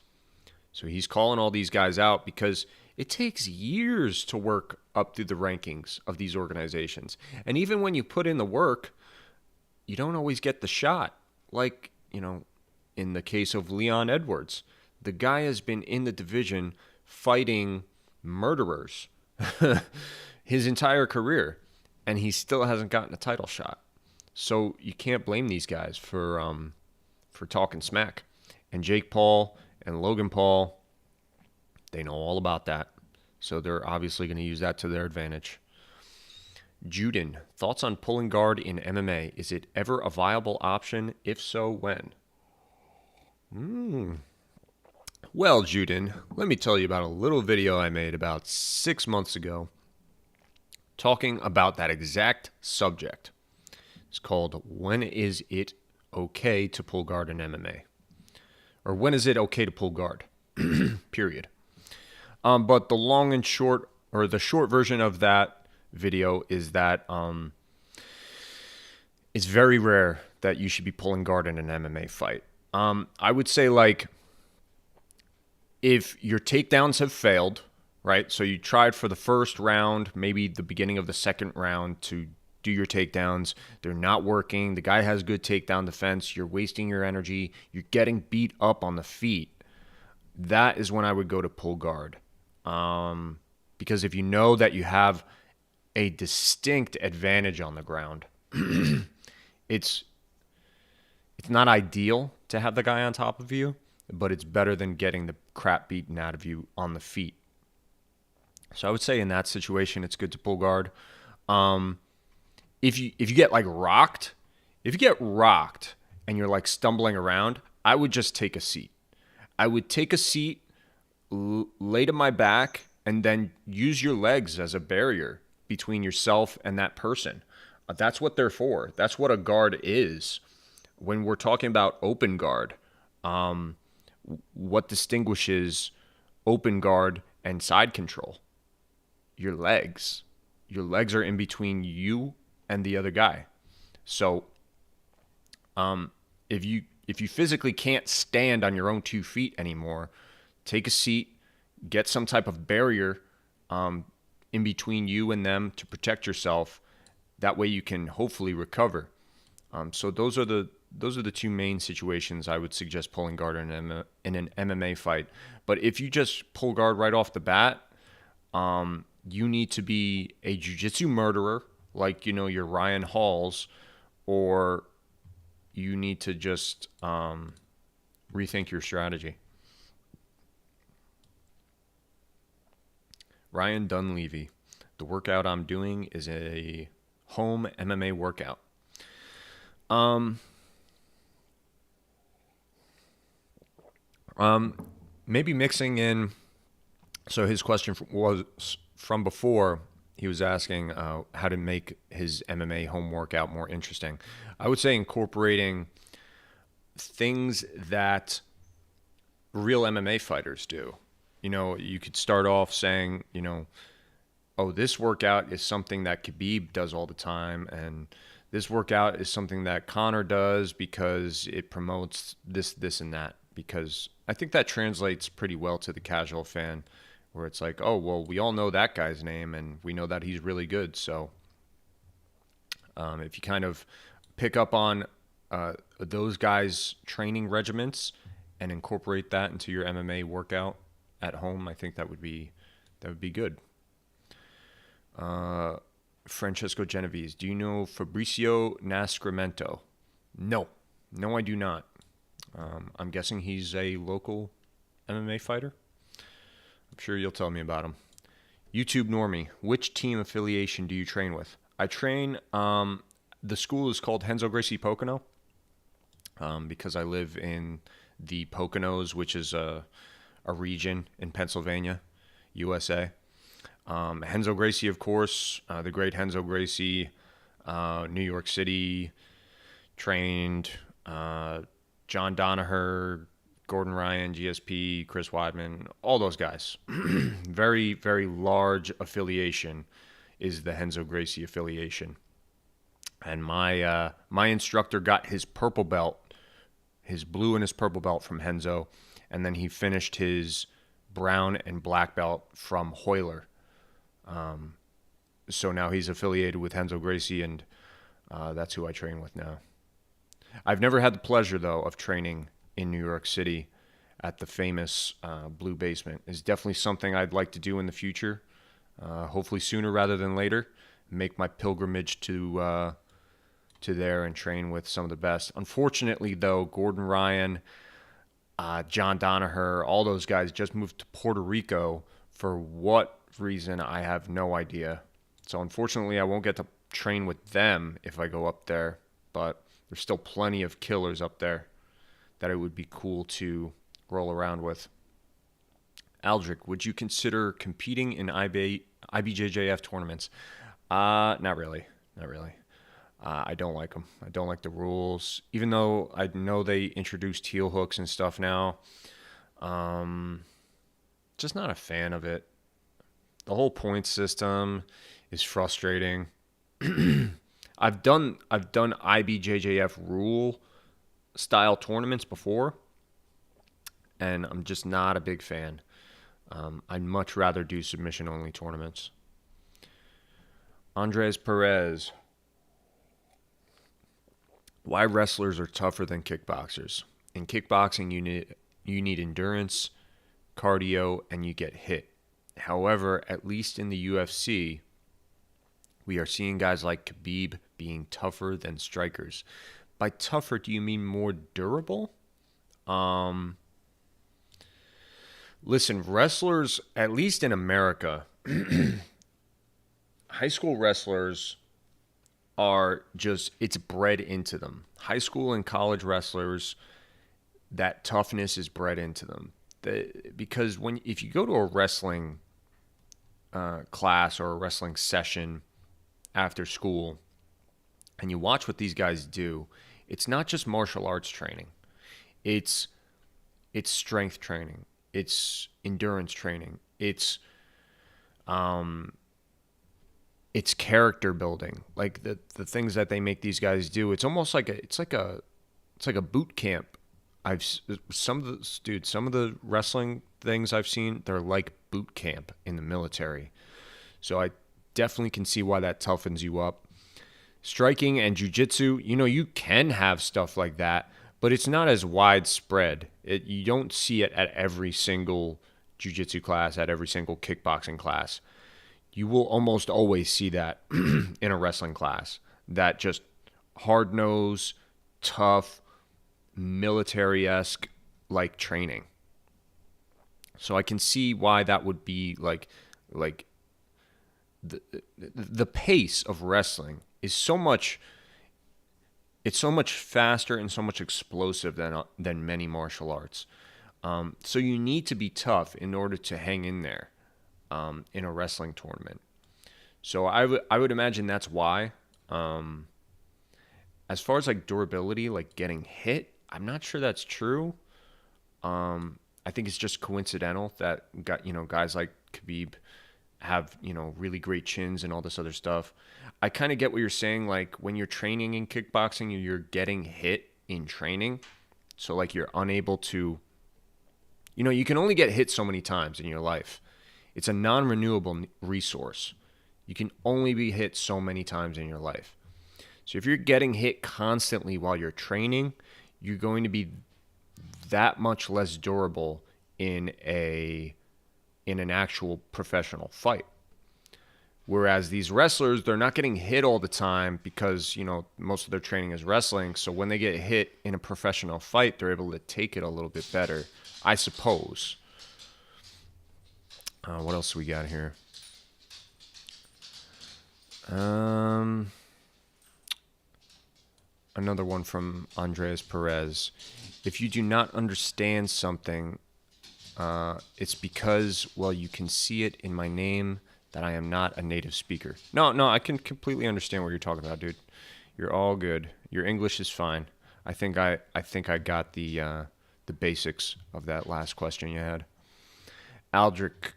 So he's calling all these guys out because it takes years to work up through the rankings of these organizations. And even when you put in the work, you don't always get the shot. Like, in the case of Leon Edwards, the guy has been in the division fighting murderers his entire career, and he still hasn't gotten a title shot. So you can't blame these guys for talking smack. And Jake Paul and Logan Paul, they know all about that. So they're obviously going to use that to their advantage. Juden, thoughts on pulling guard in MMA? Is it ever a viable option? If so, when? Well, Juden, let me tell you about a little video I made about 6 months ago talking about that exact subject. It's called When Is It Okay to Pull Guard in MMA? Or when is it okay to pull guard? Period. But the long and short, or the short version of that video is that it's very rare that you should be pulling guard in an MMA fight. I would say, like, if your takedowns have failed, right? So you tried for the first round, maybe the beginning of the second round to do your takedowns. They're not working. The guy has good takedown defense. You're wasting your energy. You're getting beat up on the feet. That is when I would go to pull guard. Because if you know that you have a distinct advantage on the ground, it's not ideal to have the guy on top of you, but it's better than getting the crap beaten out of you on the feet. So I would say in that situation, it's good to pull guard. If you get like rocked, if you get rocked and you're like stumbling around, I would just take a seat. I would take a seat lay to my back and then use your legs as a barrier between yourself and that person. That's what they're for. That's what a guard is. When we're talking about open guard, what distinguishes open guard and side control? Your legs. Your legs are in between you and the other guy. So, if you physically can't stand on your own 2 feet anymore, take a seat, get some type of barrier in between you and them to protect yourself. That way, you can hopefully recover. So those are the two main situations I would suggest pulling guard in an MMA fight. But if you just pull guard right off the bat, you need to be a jiu-jitsu murderer, like your Ryan Halls, or you need to just rethink your strategy. Ryan Dunleavy, the workout I'm doing is a home MMA workout. Maybe mixing in. So his question was from before. He was asking how to make his MMA home workout more interesting. I would say incorporating things that real MMA fighters do. You could start off saying, oh, this workout is something that Khabib does all the time, and this workout is something that Conor does because it promotes this, and that. Because I think that translates pretty well to the casual fan, where it's like, oh, well, we all know that guy's name, and we know that he's really good. So if you kind of pick up on those guys' training regiments and incorporate that into your MMA workout at home, I think that would be good. Francesco Genovese, do you know Fabricio Nascimento? No, I do not. I'm guessing he's a local MMA fighter. I'm sure you'll tell me about him. YouTube Normie, which team affiliation do you train with? I train, the school is called Renzo Gracie Pocono, because I live in the Poconos, which is a region in Pennsylvania, USA. Renzo Gracie, of course, the great Renzo Gracie, New York City, trained John Danaher, Gordon Ryan, GSP, Chris Weidman, all those guys. Very, very large affiliation is the Renzo Gracie affiliation. And my instructor got his purple belt, his blue and his purple belt from Renzo, and then he finished his brown and black belt from Hoyler. So now he's affiliated with Renzo Gracie, and that's who I train with now. I've never had the pleasure, though, of training in New York City at the famous Blue Basement. It's definitely something I'd like to do in the future, hopefully sooner rather than later. Make my pilgrimage to there and train with some of the best. Unfortunately, though, Gordon Ryan, John Danaher, all those guys just moved to Puerto Rico. For what reason, I have no idea. So unfortunately, I won't get to train with them if I go up there, but there's still plenty of killers up there that it would be cool to roll around with. Aldrich, would you consider competing in IBJJF tournaments? Not really. I don't like them. I don't like the rules. Even though I know they introduced heel hooks and stuff now, just not a fan of it. The whole point system is frustrating. I've done IBJJF rule style tournaments before, and I'm just not a big fan. I'd much rather do submission only tournaments. Andres Perez, why wrestlers are tougher than kickboxers? In kickboxing, you need endurance, cardio, and you get hit. However, at least in the UFC, we are seeing guys like Khabib being tougher than strikers. By tougher, do you mean more durable? Listen, wrestlers, at least in America, high school wrestlers are just, it's bred into them. High school and college wrestlers, that toughness is bred into them. because if you go to a wrestling class or a wrestling session after school and you watch what these guys do, it's not just martial arts training. It's strength training. It's endurance training. It's character building. Like the things that they make these guys do. It's almost like a boot camp. Some of the wrestling things I've seen, they're like boot camp in the military. So I definitely can see why that toughens you up. Striking and jiu-jitsu, you can have stuff like that, but it's not as widespread. You don't see it at every single jiu-jitsu class, at every single kickboxing class. You will almost always see that in a wrestling class. That just hard-nosed, tough, military-esque like training. So I can see why that would be like the pace of wrestling is so much faster and so much explosive than many martial arts. So you need to be tough in order to hang in there in a wrestling tournament. So I would imagine that's why. As far as like durability, like getting hit, I'm not sure that's true. I think it's just coincidental that guys like Khabib have really great chins and all this other stuff. I kind of get what you're saying. Like when you're training in kickboxing, you're getting hit in training, so like you're unable to. You can only get hit so many times in your life. It's a non-renewable resource. You can only be hit so many times in your life. So if you're getting hit constantly while you're training, you're going to be that much less durable in an actual professional fight. Whereas these wrestlers, they're not getting hit all the time because, most of their training is wrestling. So when they get hit in a professional fight, they're able to take it a little bit better, I suppose. What else do we got here? Another one from Andreas Perez. If you do not understand something, it's because, well, you can see it in my name that I am not a native speaker. No, I can completely understand what you're talking about, dude. You're all good. Your English is fine. I think I got the basics of that last question you had. Aldrich,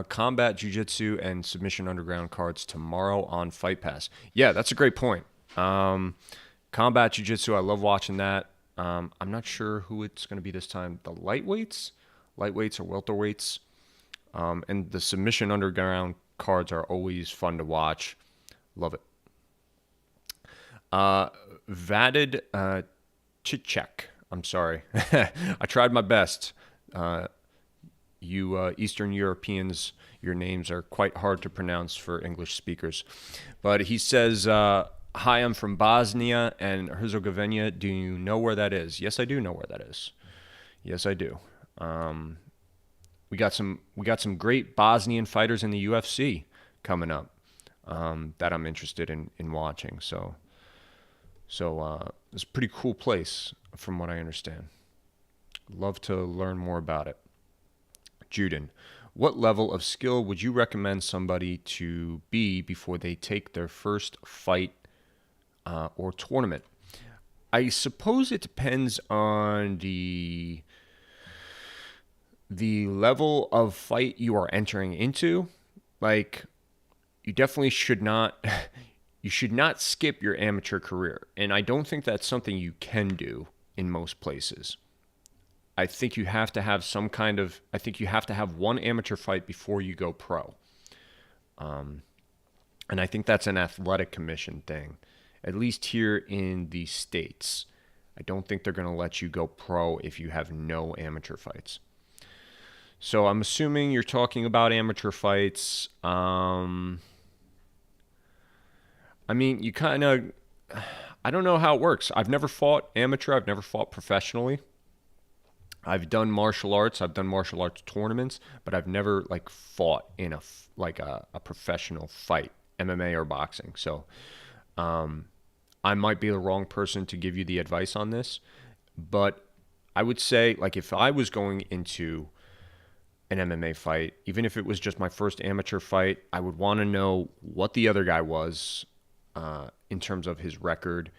Combat Jiu-Jitsu and Submission Underground cards tomorrow on Fight Pass. Yeah, that's a great point. Combat Jiu-Jitsu, I love watching that. I'm not sure who it's going to be this time. The lightweights or welterweights. And the Submission Underground cards are always fun to watch. Love it. Vadid Chichek. I'm sorry. I tried my best. You Eastern Europeans, your names are quite hard to pronounce for English speakers. But he says, hi, I'm from Bosnia and Herzegovina. Do you know where that is? Yes, I do know where that is. Yes, I do. We got some great Bosnian fighters in the UFC coming up that I'm interested in watching. So it's a pretty cool place from what I understand. Love to learn more about it. Juden, what level of skill would you recommend somebody to be before they take their first fight or tournament? I suppose it depends on the level of fight you are entering into. Like, you definitely should not skip your amateur career. And I don't think that's something you can do in most places. I think you have to have one amateur fight before you go pro. And I think that's an athletic commission thing, at least here in the States. I don't think they're going to let you go pro if you have no amateur fights. So I'm assuming you're talking about amateur fights. I mean, I don't know how it works. I've never fought amateur. I've never fought professionally. I've done martial arts. I've done martial arts tournaments, but I've never fought in a professional fight, MMA or boxing. So I might be the wrong person to give you the advice on this, but I would say, like, if I was going into an MMA fight, even if it was just my first amateur fight, I would want to know what the other guy was in terms of his record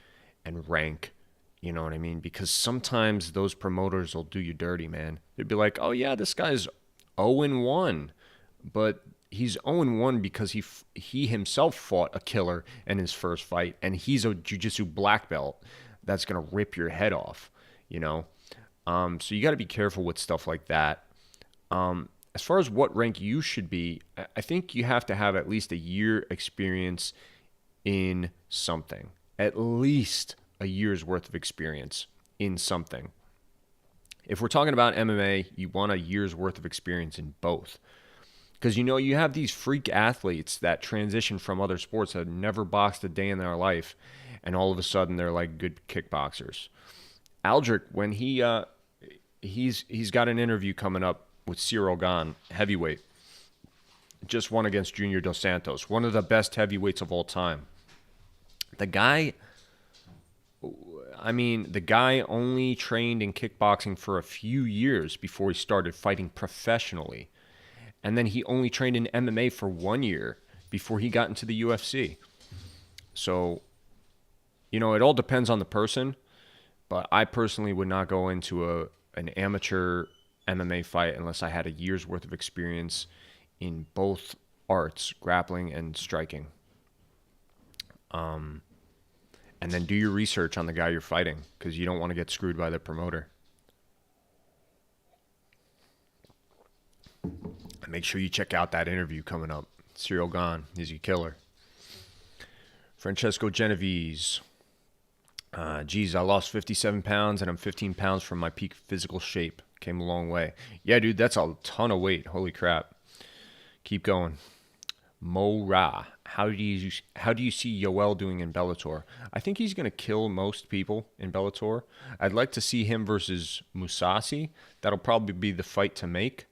and rank. You know what I mean? Because sometimes those promoters will do you dirty, man. They'd be like, "Oh yeah, this guy's 0-1," but he's 0-1 because he himself fought a killer in his first fight, and he's a jiu-jitsu black belt that's gonna rip your head off. You know, so you got to be careful with stuff like that. As far as what rank you should be, I think you have to have at least a year experience in something, at least a year's worth of experience in something. If we're talking about MMA, you want a year's worth of experience in both. Because you have these freak athletes that transition from other sports that have never boxed a day in their life, and all of a sudden they're like good kickboxers. Aldrich, when he's got an interview coming up with Cyril Gane, heavyweight, just won against Junior Dos Santos, one of the best heavyweights of all time. The guy only trained in kickboxing for a few years before he started fighting professionally. And then he only trained in MMA for 1 year before he got into the UFC. So, it all depends on the person. But I personally would not go into an amateur MMA fight unless I had a year's worth of experience in both arts, grappling and striking. And then do your research on the guy you're fighting, because you don't want to get screwed by the promoter. And make sure you check out that interview coming up. Cyril Gane, he's a killer. Francesco Genovese. Geez, I lost 57 pounds and I'm 15 pounds from my peak physical shape. Came a long way. Yeah, dude, that's a ton of weight. Holy crap. Keep going. Mo Ra. How do you see Yoel doing in Bellator? I think he's going to kill most people in Bellator. I'd like to see him versus Mousasi. That'll probably be the fight to make.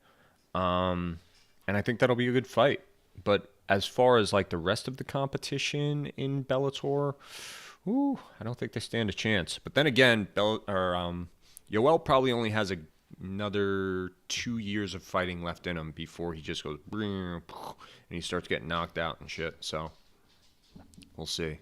And I think that'll be a good fight. But as far as like the rest of the competition in Bellator, I don't think they stand a chance. But then again, Yoel probably only has another 2 years of fighting left in him before he just goes and he starts getting knocked out and shit. So we'll see.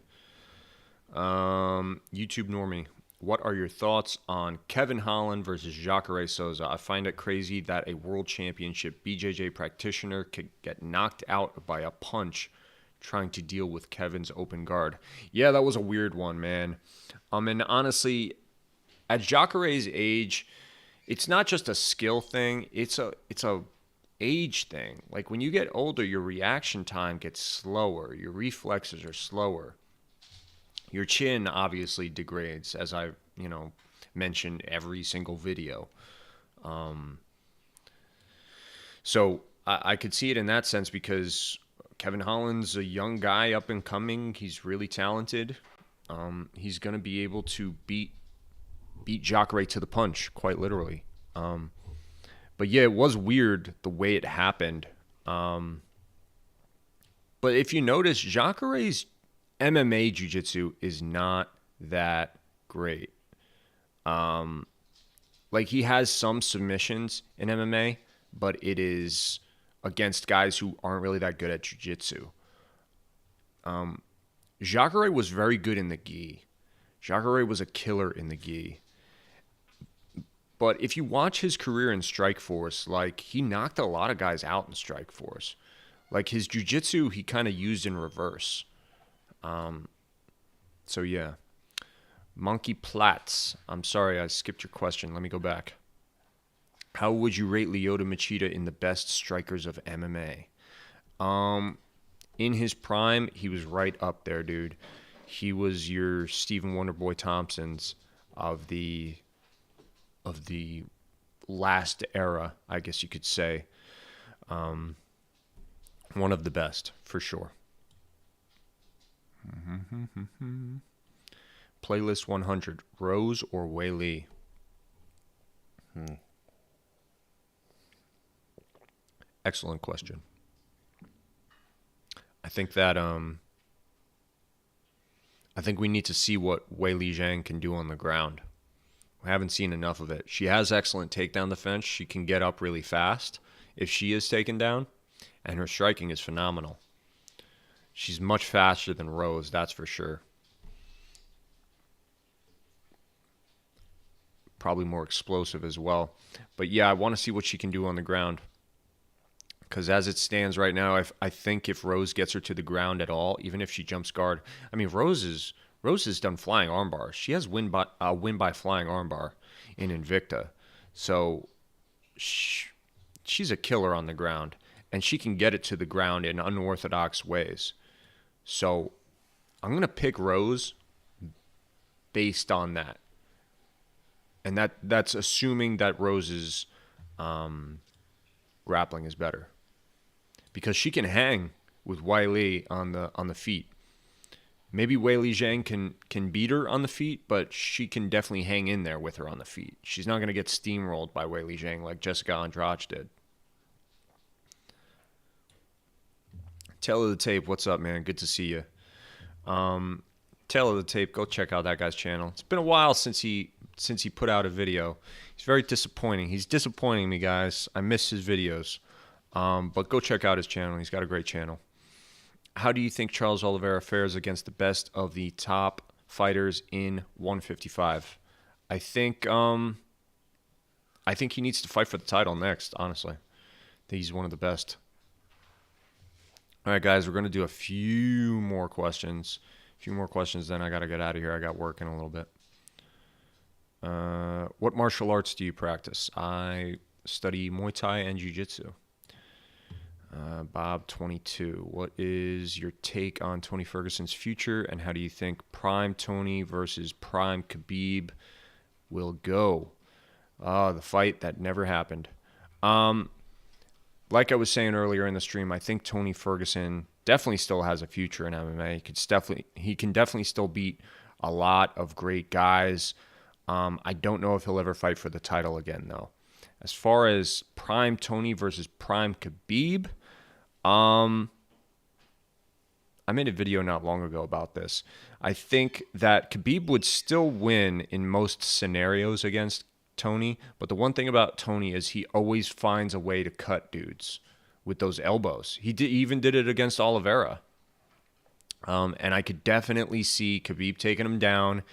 YouTube Normie, what are your thoughts on Kevin Holland versus Jacare Souza? I find it crazy that a world championship BJJ practitioner could get knocked out by a punch trying to deal with Kevin's open guard. Yeah, that was a weird one, man. And honestly, at Jacare's age, it's not just a skill thing, it's a age thing. Like when you get older, your reaction time gets slower, your reflexes are slower. Your chin obviously degrades, as I've, mentioned every single video. So I could see it in that sense because Kevin Holland's a young guy, up and coming. He's really talented. He's going to be able to beat Jacare to the punch, quite literally. But yeah, it was weird the way it happened. But if you notice, Jacare's MMA jiu-jitsu is not that great. Like he has some submissions in MMA, but it is against guys who aren't really that good at jiu-jitsu. Jacare was very good in the gi. Jacare was a killer in the gi. But if you watch his career in Strikeforce, like he knocked a lot of guys out in Strikeforce. Like his jiu-jitsu, he kind of used in reverse. So yeah. Monkey Platts. I'm sorry, I skipped your question. Let me go back. How would you rate Lyoto Machida in the best strikers of MMA? In his prime, he was right up there, dude. He was your Stephen Wonderboy Thompsons of the last era, I guess you could say. One of the best, for sure. Playlist 100, Rose or Weili? Excellent question. I think that I think we need to see what Weili Zhang can do on the ground. I haven't seen enough of it. She has excellent takedown defense. She can get up really fast if she is taken down, and her striking is phenomenal. She's much faster than Rose, that's for sure. Probably more explosive as well. But yeah, I want to see what she can do on the ground. Because as it stands right now, I think if Rose gets her to the ground at all, even if she jumps guard, I mean, Rose has done flying armbar. She has win by flying armbar in Invicta. So she's a killer on the ground, and she can get it to the ground in unorthodox ways. So I'm going to pick Rose based on that. And that's assuming that Rose's grappling is better. Because she can hang with Weili on the feet. Maybe Weili Zhang can beat her on the feet, but she can definitely hang in there with her on the feet. She's not going to get steamrolled by Weili Zhang like Jessica Andrade did. Tail of the Tape, what's up, man? Good to see you. Tail of the Tape, go check out that guy's channel. It's been a while since he put out a video. He's very disappointing. He's disappointing me, guys. I miss his videos. But go check out his channel. He's got a great channel. How do you think Charles Oliveira fares against the best of the top fighters in 155? I think he needs to fight for the title next, honestly. I think he's one of the best. All right, guys, we're going to do a few more questions. Then I got to get out of here. I got work in a little bit. What martial arts do you practice? I study Muay Thai and Jiu-Jitsu. Bob 22. What is your take on Tony Ferguson's future, and how do you think Prime Tony versus Prime Khabib will go? The fight that never happened. Like I was saying earlier in the stream, I think Tony Ferguson definitely still has a future in MMA. He can definitely still beat a lot of great guys. I don't know if he'll ever fight for the title again, though. As far as Prime Tony versus Prime Khabib, I made a video not long ago about this. I think that Khabib would still win in most scenarios against Tony, but the one thing about Tony is he always finds a way to cut dudes with those elbows. He even did it against Oliveira. And I could definitely see Khabib taking him down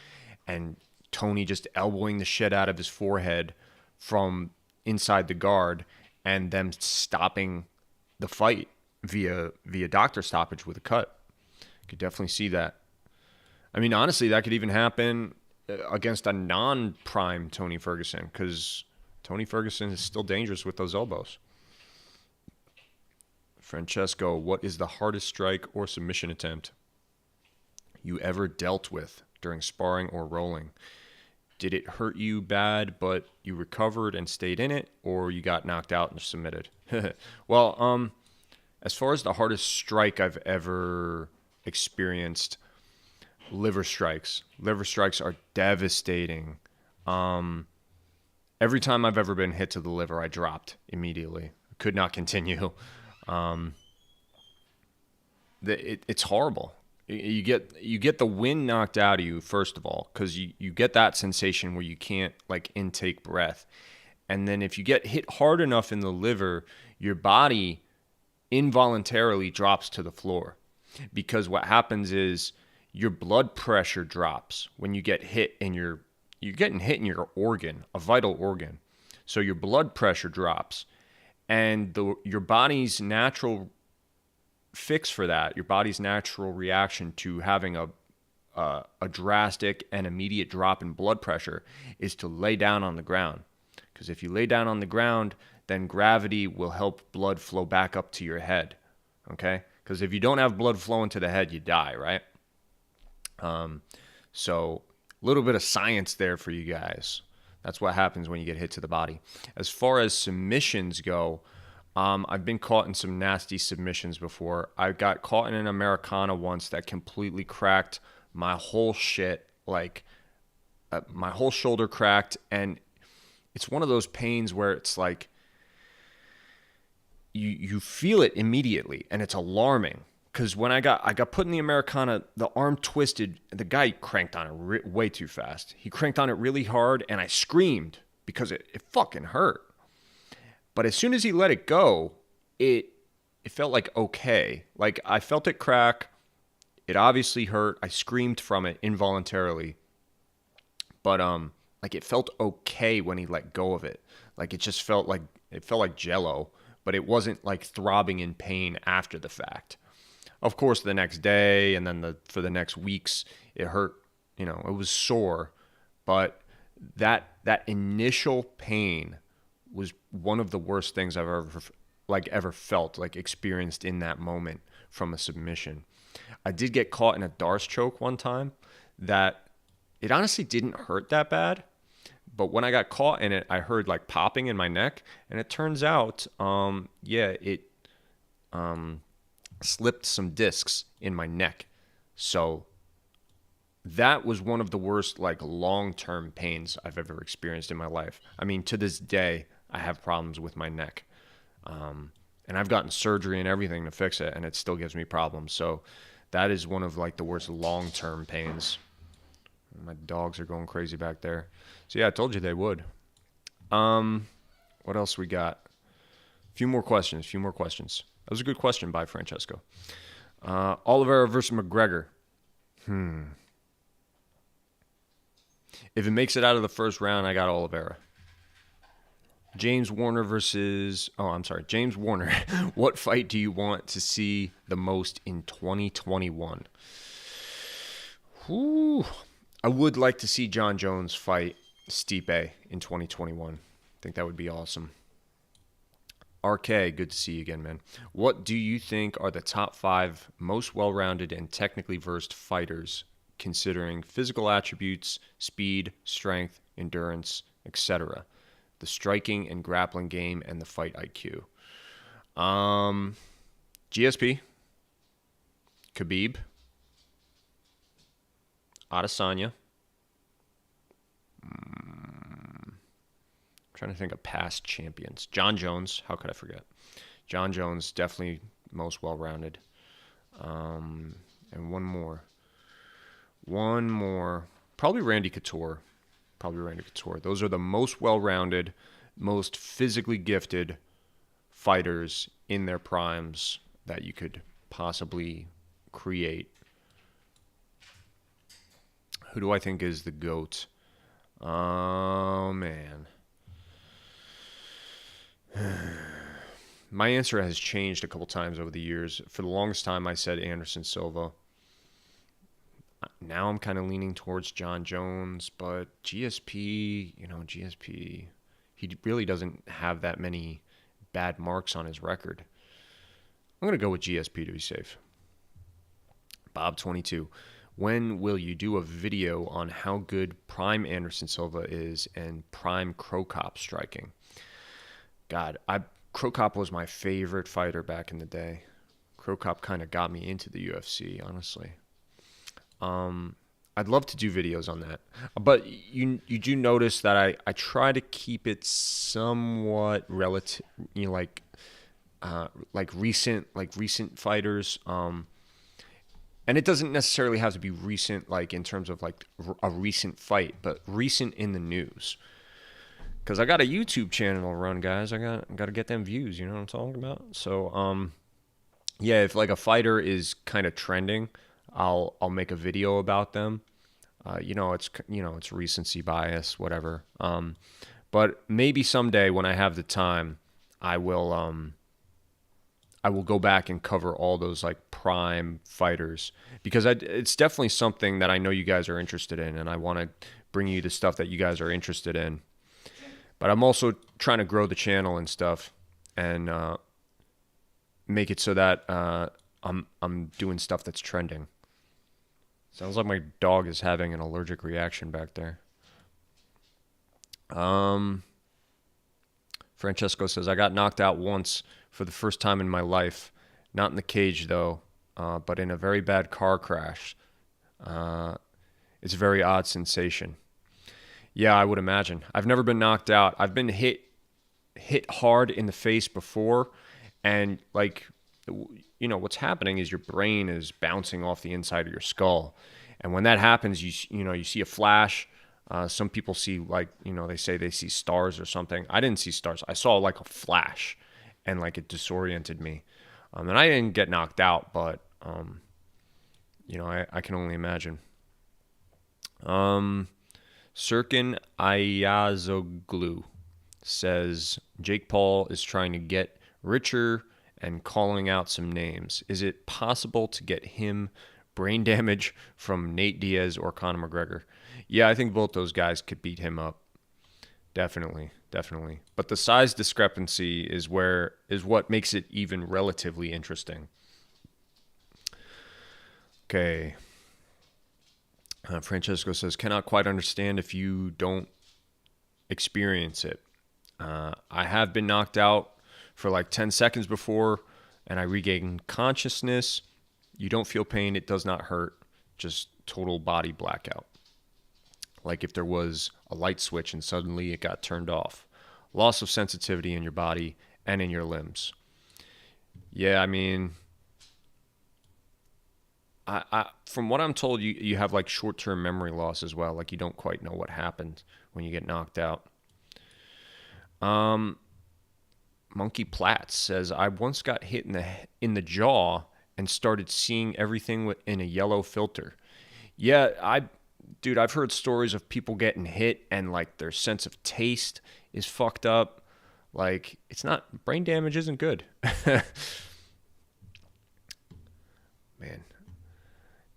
and Tony just elbowing the shit out of his forehead from inside the guard and them stopping the fight via doctor stoppage with a cut. Could definitely see that. I mean, honestly, that could even happen against a non-prime Tony Ferguson, because Tony Ferguson is still dangerous with those elbows. Francesco, what is the hardest strike or submission attempt you ever dealt with during sparring or rolling? Did it hurt you bad, but you recovered and stayed in it, or you got knocked out and submitted? Well, as far as the hardest strike I've ever experienced, liver strikes. Liver strikes are devastating. Every time I've ever been hit to the liver, I dropped immediately. Could not continue. It's horrible. You get the wind knocked out of you, first of all, because you get that sensation where you can't like intake breath. And then if you get hit hard enough in the liver, your body involuntarily drops to the floor. Because what happens is your blood pressure drops when you get hit and you're getting hit in your organ, a vital organ. So your blood pressure drops. And your body's natural fix for that, your body's natural reaction to having a drastic and immediate drop in blood pressure is to lay down on the ground. Because if you lay down on the ground, then gravity will help blood flow back up to your head. Okay? Because if you don't have blood flowing to the head, you die, right? So a little bit of science there for you guys. That's what happens when you get hit to the body. As far as submissions go, I've been caught in some nasty submissions before. I got caught in an Americana once that completely cracked my whole shit. Like, my whole shoulder cracked. And it's one of those pains where it's like, you feel it immediately and it's alarming. because when I got put in the Americana, the arm twisted. The guy cranked on it way too fast. He cranked on it really hard, and I screamed because it fucking hurt. But as soon as he let it go, it it felt like okay. Like I felt it crack. It obviously hurt. I screamed from it involuntarily. But like it felt okay when he let go of it. Like it felt like jello, but it wasn't like throbbing in pain after the fact. Of course, the next day and then for the next weeks, it hurt. You know, it was sore, but that initial pain was one of the worst things I've ever felt, like experienced in that moment from a submission. I did get caught in a Darce choke one time that it honestly didn't hurt that bad, but when I got caught in it, I heard like popping in my neck, and it turns out, yeah, it slipped some discs in my neck. So that was one of the worst like long-term pains I've ever experienced in my life. I mean, to this day, I have problems with my neck. And I've gotten surgery and everything to fix it, and it still gives me problems. So that is one of like the worst long-term pains. My dogs are going crazy back there. So yeah, I told you they would. What else we got? A few more questions. That was a good question by Francesco. Oliveira versus McGregor. If it makes it out of the first round, I got Oliveira. James Warner. What fight do you want to see the most in 2021? Ooh, I would like to see John Jones fight Stipe in 2021. I think that would be awesome. RK, good to see you again, man. What do you think are the top 5 most well-rounded and technically versed fighters, considering physical attributes, speed, strength, endurance, etc.? The striking and grappling game and the fight IQ. GSP, Khabib, Adesanya. Trying to think of past champions. John Jones, how could I forget? John Jones, definitely most well-rounded. And one more. Probably Randy Couture. Those are the most well-rounded, most physically gifted fighters in their primes that you could possibly create. Who do I think is the GOAT? Oh, man. My answer has changed a couple times over the years. For the longest time, I said Anderson Silva. Now I'm kind of leaning towards John Jones, but GSP, he really doesn't have that many bad marks on his record. I'm going to go with GSP to be safe. Bob22, when will you do a video on how good prime Anderson Silva is and prime Cro Cop striking? God, Cro Cop was my favorite fighter back in the day. Cro Cop kind of got me into the UFC, honestly. I'd love to do videos on that, but you do notice that I try to keep it somewhat relative, like recent fighters. And it doesn't necessarily have to be recent, like in terms of like a recent fight, but recent in the news. Because I got a YouTube channel to run, guys. I got to get them views. You know what I'm talking about? So, yeah, if like a fighter is kind of trending, I'll make a video about them. It's recency bias, whatever. But maybe someday when I have the time, I will go back and cover all those like prime fighters, because it's definitely something that I know you guys are interested in, and I want to bring you the stuff that you guys are interested in. But I'm also trying to grow the channel and stuff, and make it so that I'm doing stuff that's trending. Sounds like my dog is having an allergic reaction back there. Francesco says, I got knocked out once for the first time in my life. Not in the cage, though, but in a very bad car crash. It's a very odd sensation. Yeah, I would imagine. I've never been knocked out. I've been hit hard in the face before, and like what's happening is your brain is bouncing off the inside of your skull, and when that happens, you see a flash. Some people see, like, they say they see stars or something. I didn't see stars. I saw like a flash, and like it disoriented me. And I didn't get knocked out, but I can only imagine. Sirkin Ayazoglu says Jake Paul is trying to get richer and calling out some names. Is it possible to get him brain damage from Nate Diaz or Conor McGregor? Yeah, I think both those guys could beat him up. Definitely, definitely. But the size discrepancy is what makes it even relatively interesting. Okay. Francesco says, cannot quite understand if you don't experience it. I have been knocked out for like 10 seconds before, and I regain consciousness. You don't feel pain. It does not hurt. Just total body blackout. Like if there was a light switch and suddenly it got turned off. Loss of sensitivity in your body and in your limbs. Yeah, I mean, from what I'm told, you have like short-term memory loss as well. Like you don't quite know what happened when you get knocked out. Monkey Platts says, I once got hit in the jaw and started seeing everything in a yellow filter. Yeah, I've heard stories of people getting hit and like their sense of taste is fucked up. Like it's not, brain damage isn't good. Man,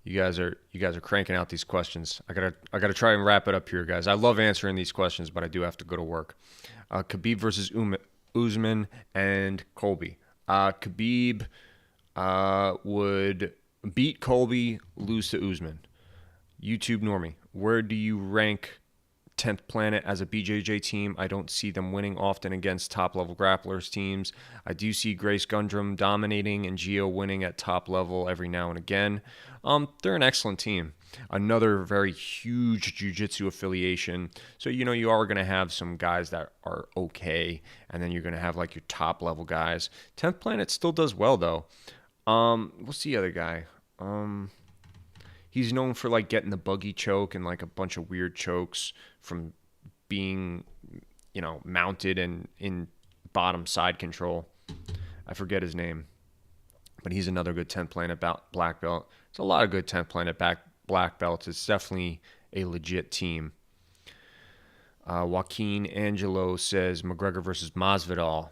you guys are cranking out these questions. I gotta try and wrap it up here, guys. I love answering these questions, but I do have to go to work. Khabib versus Usman and Colby. Khabib would beat Colby, lose to Usman. YouTube Normie, where do you rank 10th Planet as a BJJ team? I don't see them winning often against top-level grapplers teams. I do see Grace Gundrum dominating and Gio winning at top level every now and again. They're an excellent team. Another very huge jiu-jitsu affiliation. So, you are going to have some guys that are okay, and then you're going to have like your top-level guys. 10th Planet still does well, though. What's the other guy? He's known for like getting the buggy choke and like a bunch of weird chokes from being, mounted and in bottom side control. I forget his name, but he's another good 10th Planet black belt. It's a lot of good 10th Planet black belts. It's definitely a legit team. Joaquin Angelo says McGregor versus Masvidal.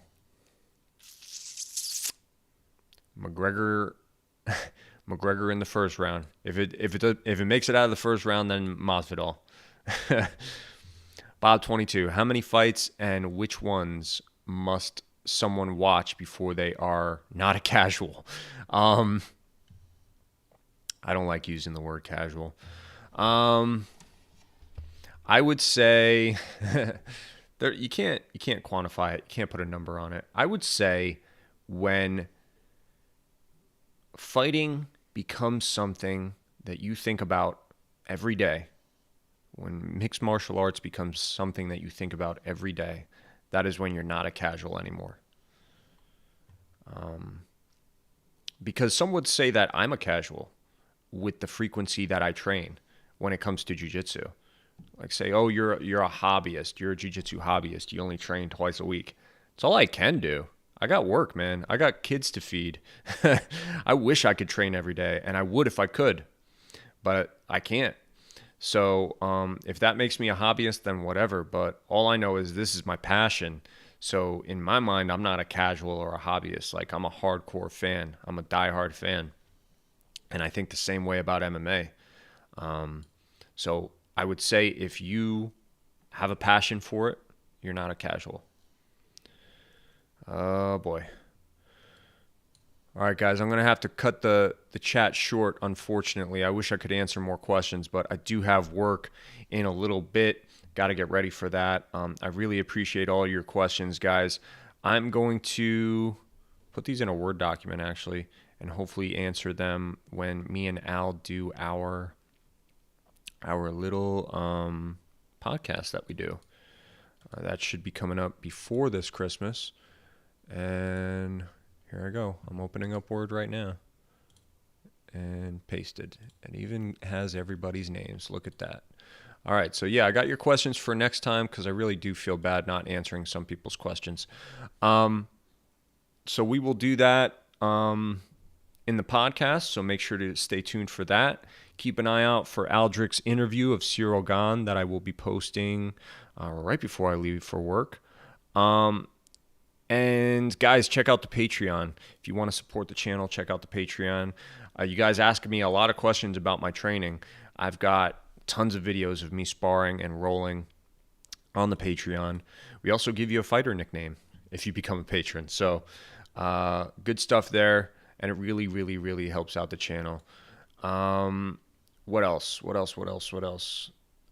McGregor in the first round. If it makes it out of the first round, then Masvidal. Bob 22. How many fights and which ones must someone watch before they are not a casual? I don't like using the word casual. I would say you can't quantify it. You can't put a number on it. I would say when fighting becomes something that you think about every day, when mixed martial arts becomes something that you think about every day, that is when you're not a casual anymore. Because some would say that I'm a casual with the frequency that I train when it comes to jiu-jitsu. Like say, oh, you're a hobbyist. You're a jiu-jitsu hobbyist. You only train twice a week. It's all I can do. I got work, man. I got kids to feed. I wish I could train every day, and I would if I could, but I can't. So if that makes me a hobbyist, then whatever. But all I know is this is my passion. So in my mind, I'm not a casual or a hobbyist. Like I'm a hardcore fan. I'm a diehard fan. And I think the same way about MMA. So I would say if you have a passion for it, you're not a casual. Oh, boy. All right, guys, I'm going to have to cut the chat short, unfortunately. I wish I could answer more questions, but I do have work in a little bit. Got to get ready for that. I really appreciate all your questions, guys. I'm going to put these in a Word document, actually, and hopefully answer them when me and Al do our little podcast that we do. That should be coming up before this Christmas. And Here I go. I'm opening up Word right now. And pasted. It even has everybody's names. Look at that. All right, so yeah, I got your questions for next time because I really do feel bad not answering some people's questions. So we will do that in the podcast, so make sure to stay tuned for that. Keep an eye out for Aldrich's interview of Cyril Gahn that I will be posting right before I leave for work. And guys, check out the Patreon. If you want to support the channel, check out the Patreon. You guys ask me a lot of questions about my training. I've got tons of videos of me sparring and rolling on the Patreon. We also give you a fighter nickname if you become a patron. So good stuff there, and it really, really, really helps out the channel. What else?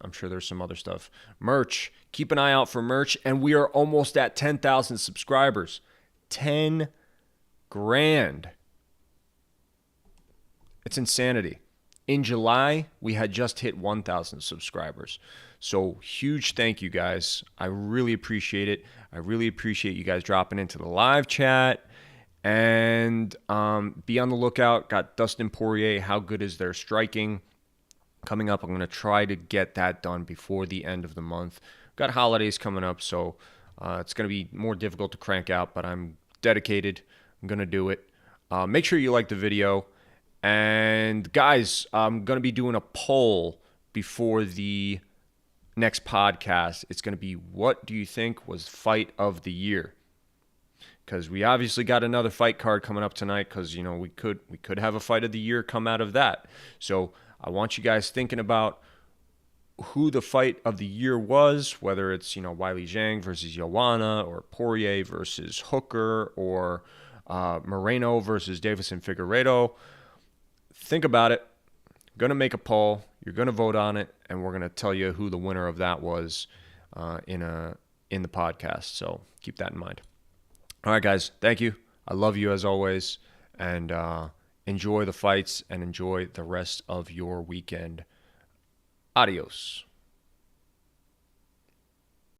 I'm sure there's some other stuff. Merch. Keep an eye out for merch, and we are almost at 10,000 subscribers. 10 grand. It's insanity. In July, we had just hit 1,000 subscribers. So huge thank you, guys. I really appreciate it. I really appreciate you guys dropping into the live chat. And be on the lookout. Got Dustin Poirier. How good is their striking? Coming up, I'm going to try to get that done before the end of the month. Got holidays coming up, so it's going to be more difficult to crank out, but I'm dedicated. I'm going to do it. Make sure you like the video. And guys, I'm going to be doing a poll before the next podcast. It's going to be, what do you think was fight of the year? Because we obviously got another fight card coming up tonight, because we could have a fight of the year come out of that. So I want you guys thinking about who the fight of the year was, whether it's Weili Zhang versus Joanna, or Poirier versus Hooker, or Moreno versus Davison Figueiredo. Think about it. I'm going to make a poll. You're going to vote on it, and we're going to tell you who the winner of that was in the podcast. So keep that in mind. All right, guys. Thank you. I love you as always, and enjoy the fights and enjoy the rest of your weekend. Adios.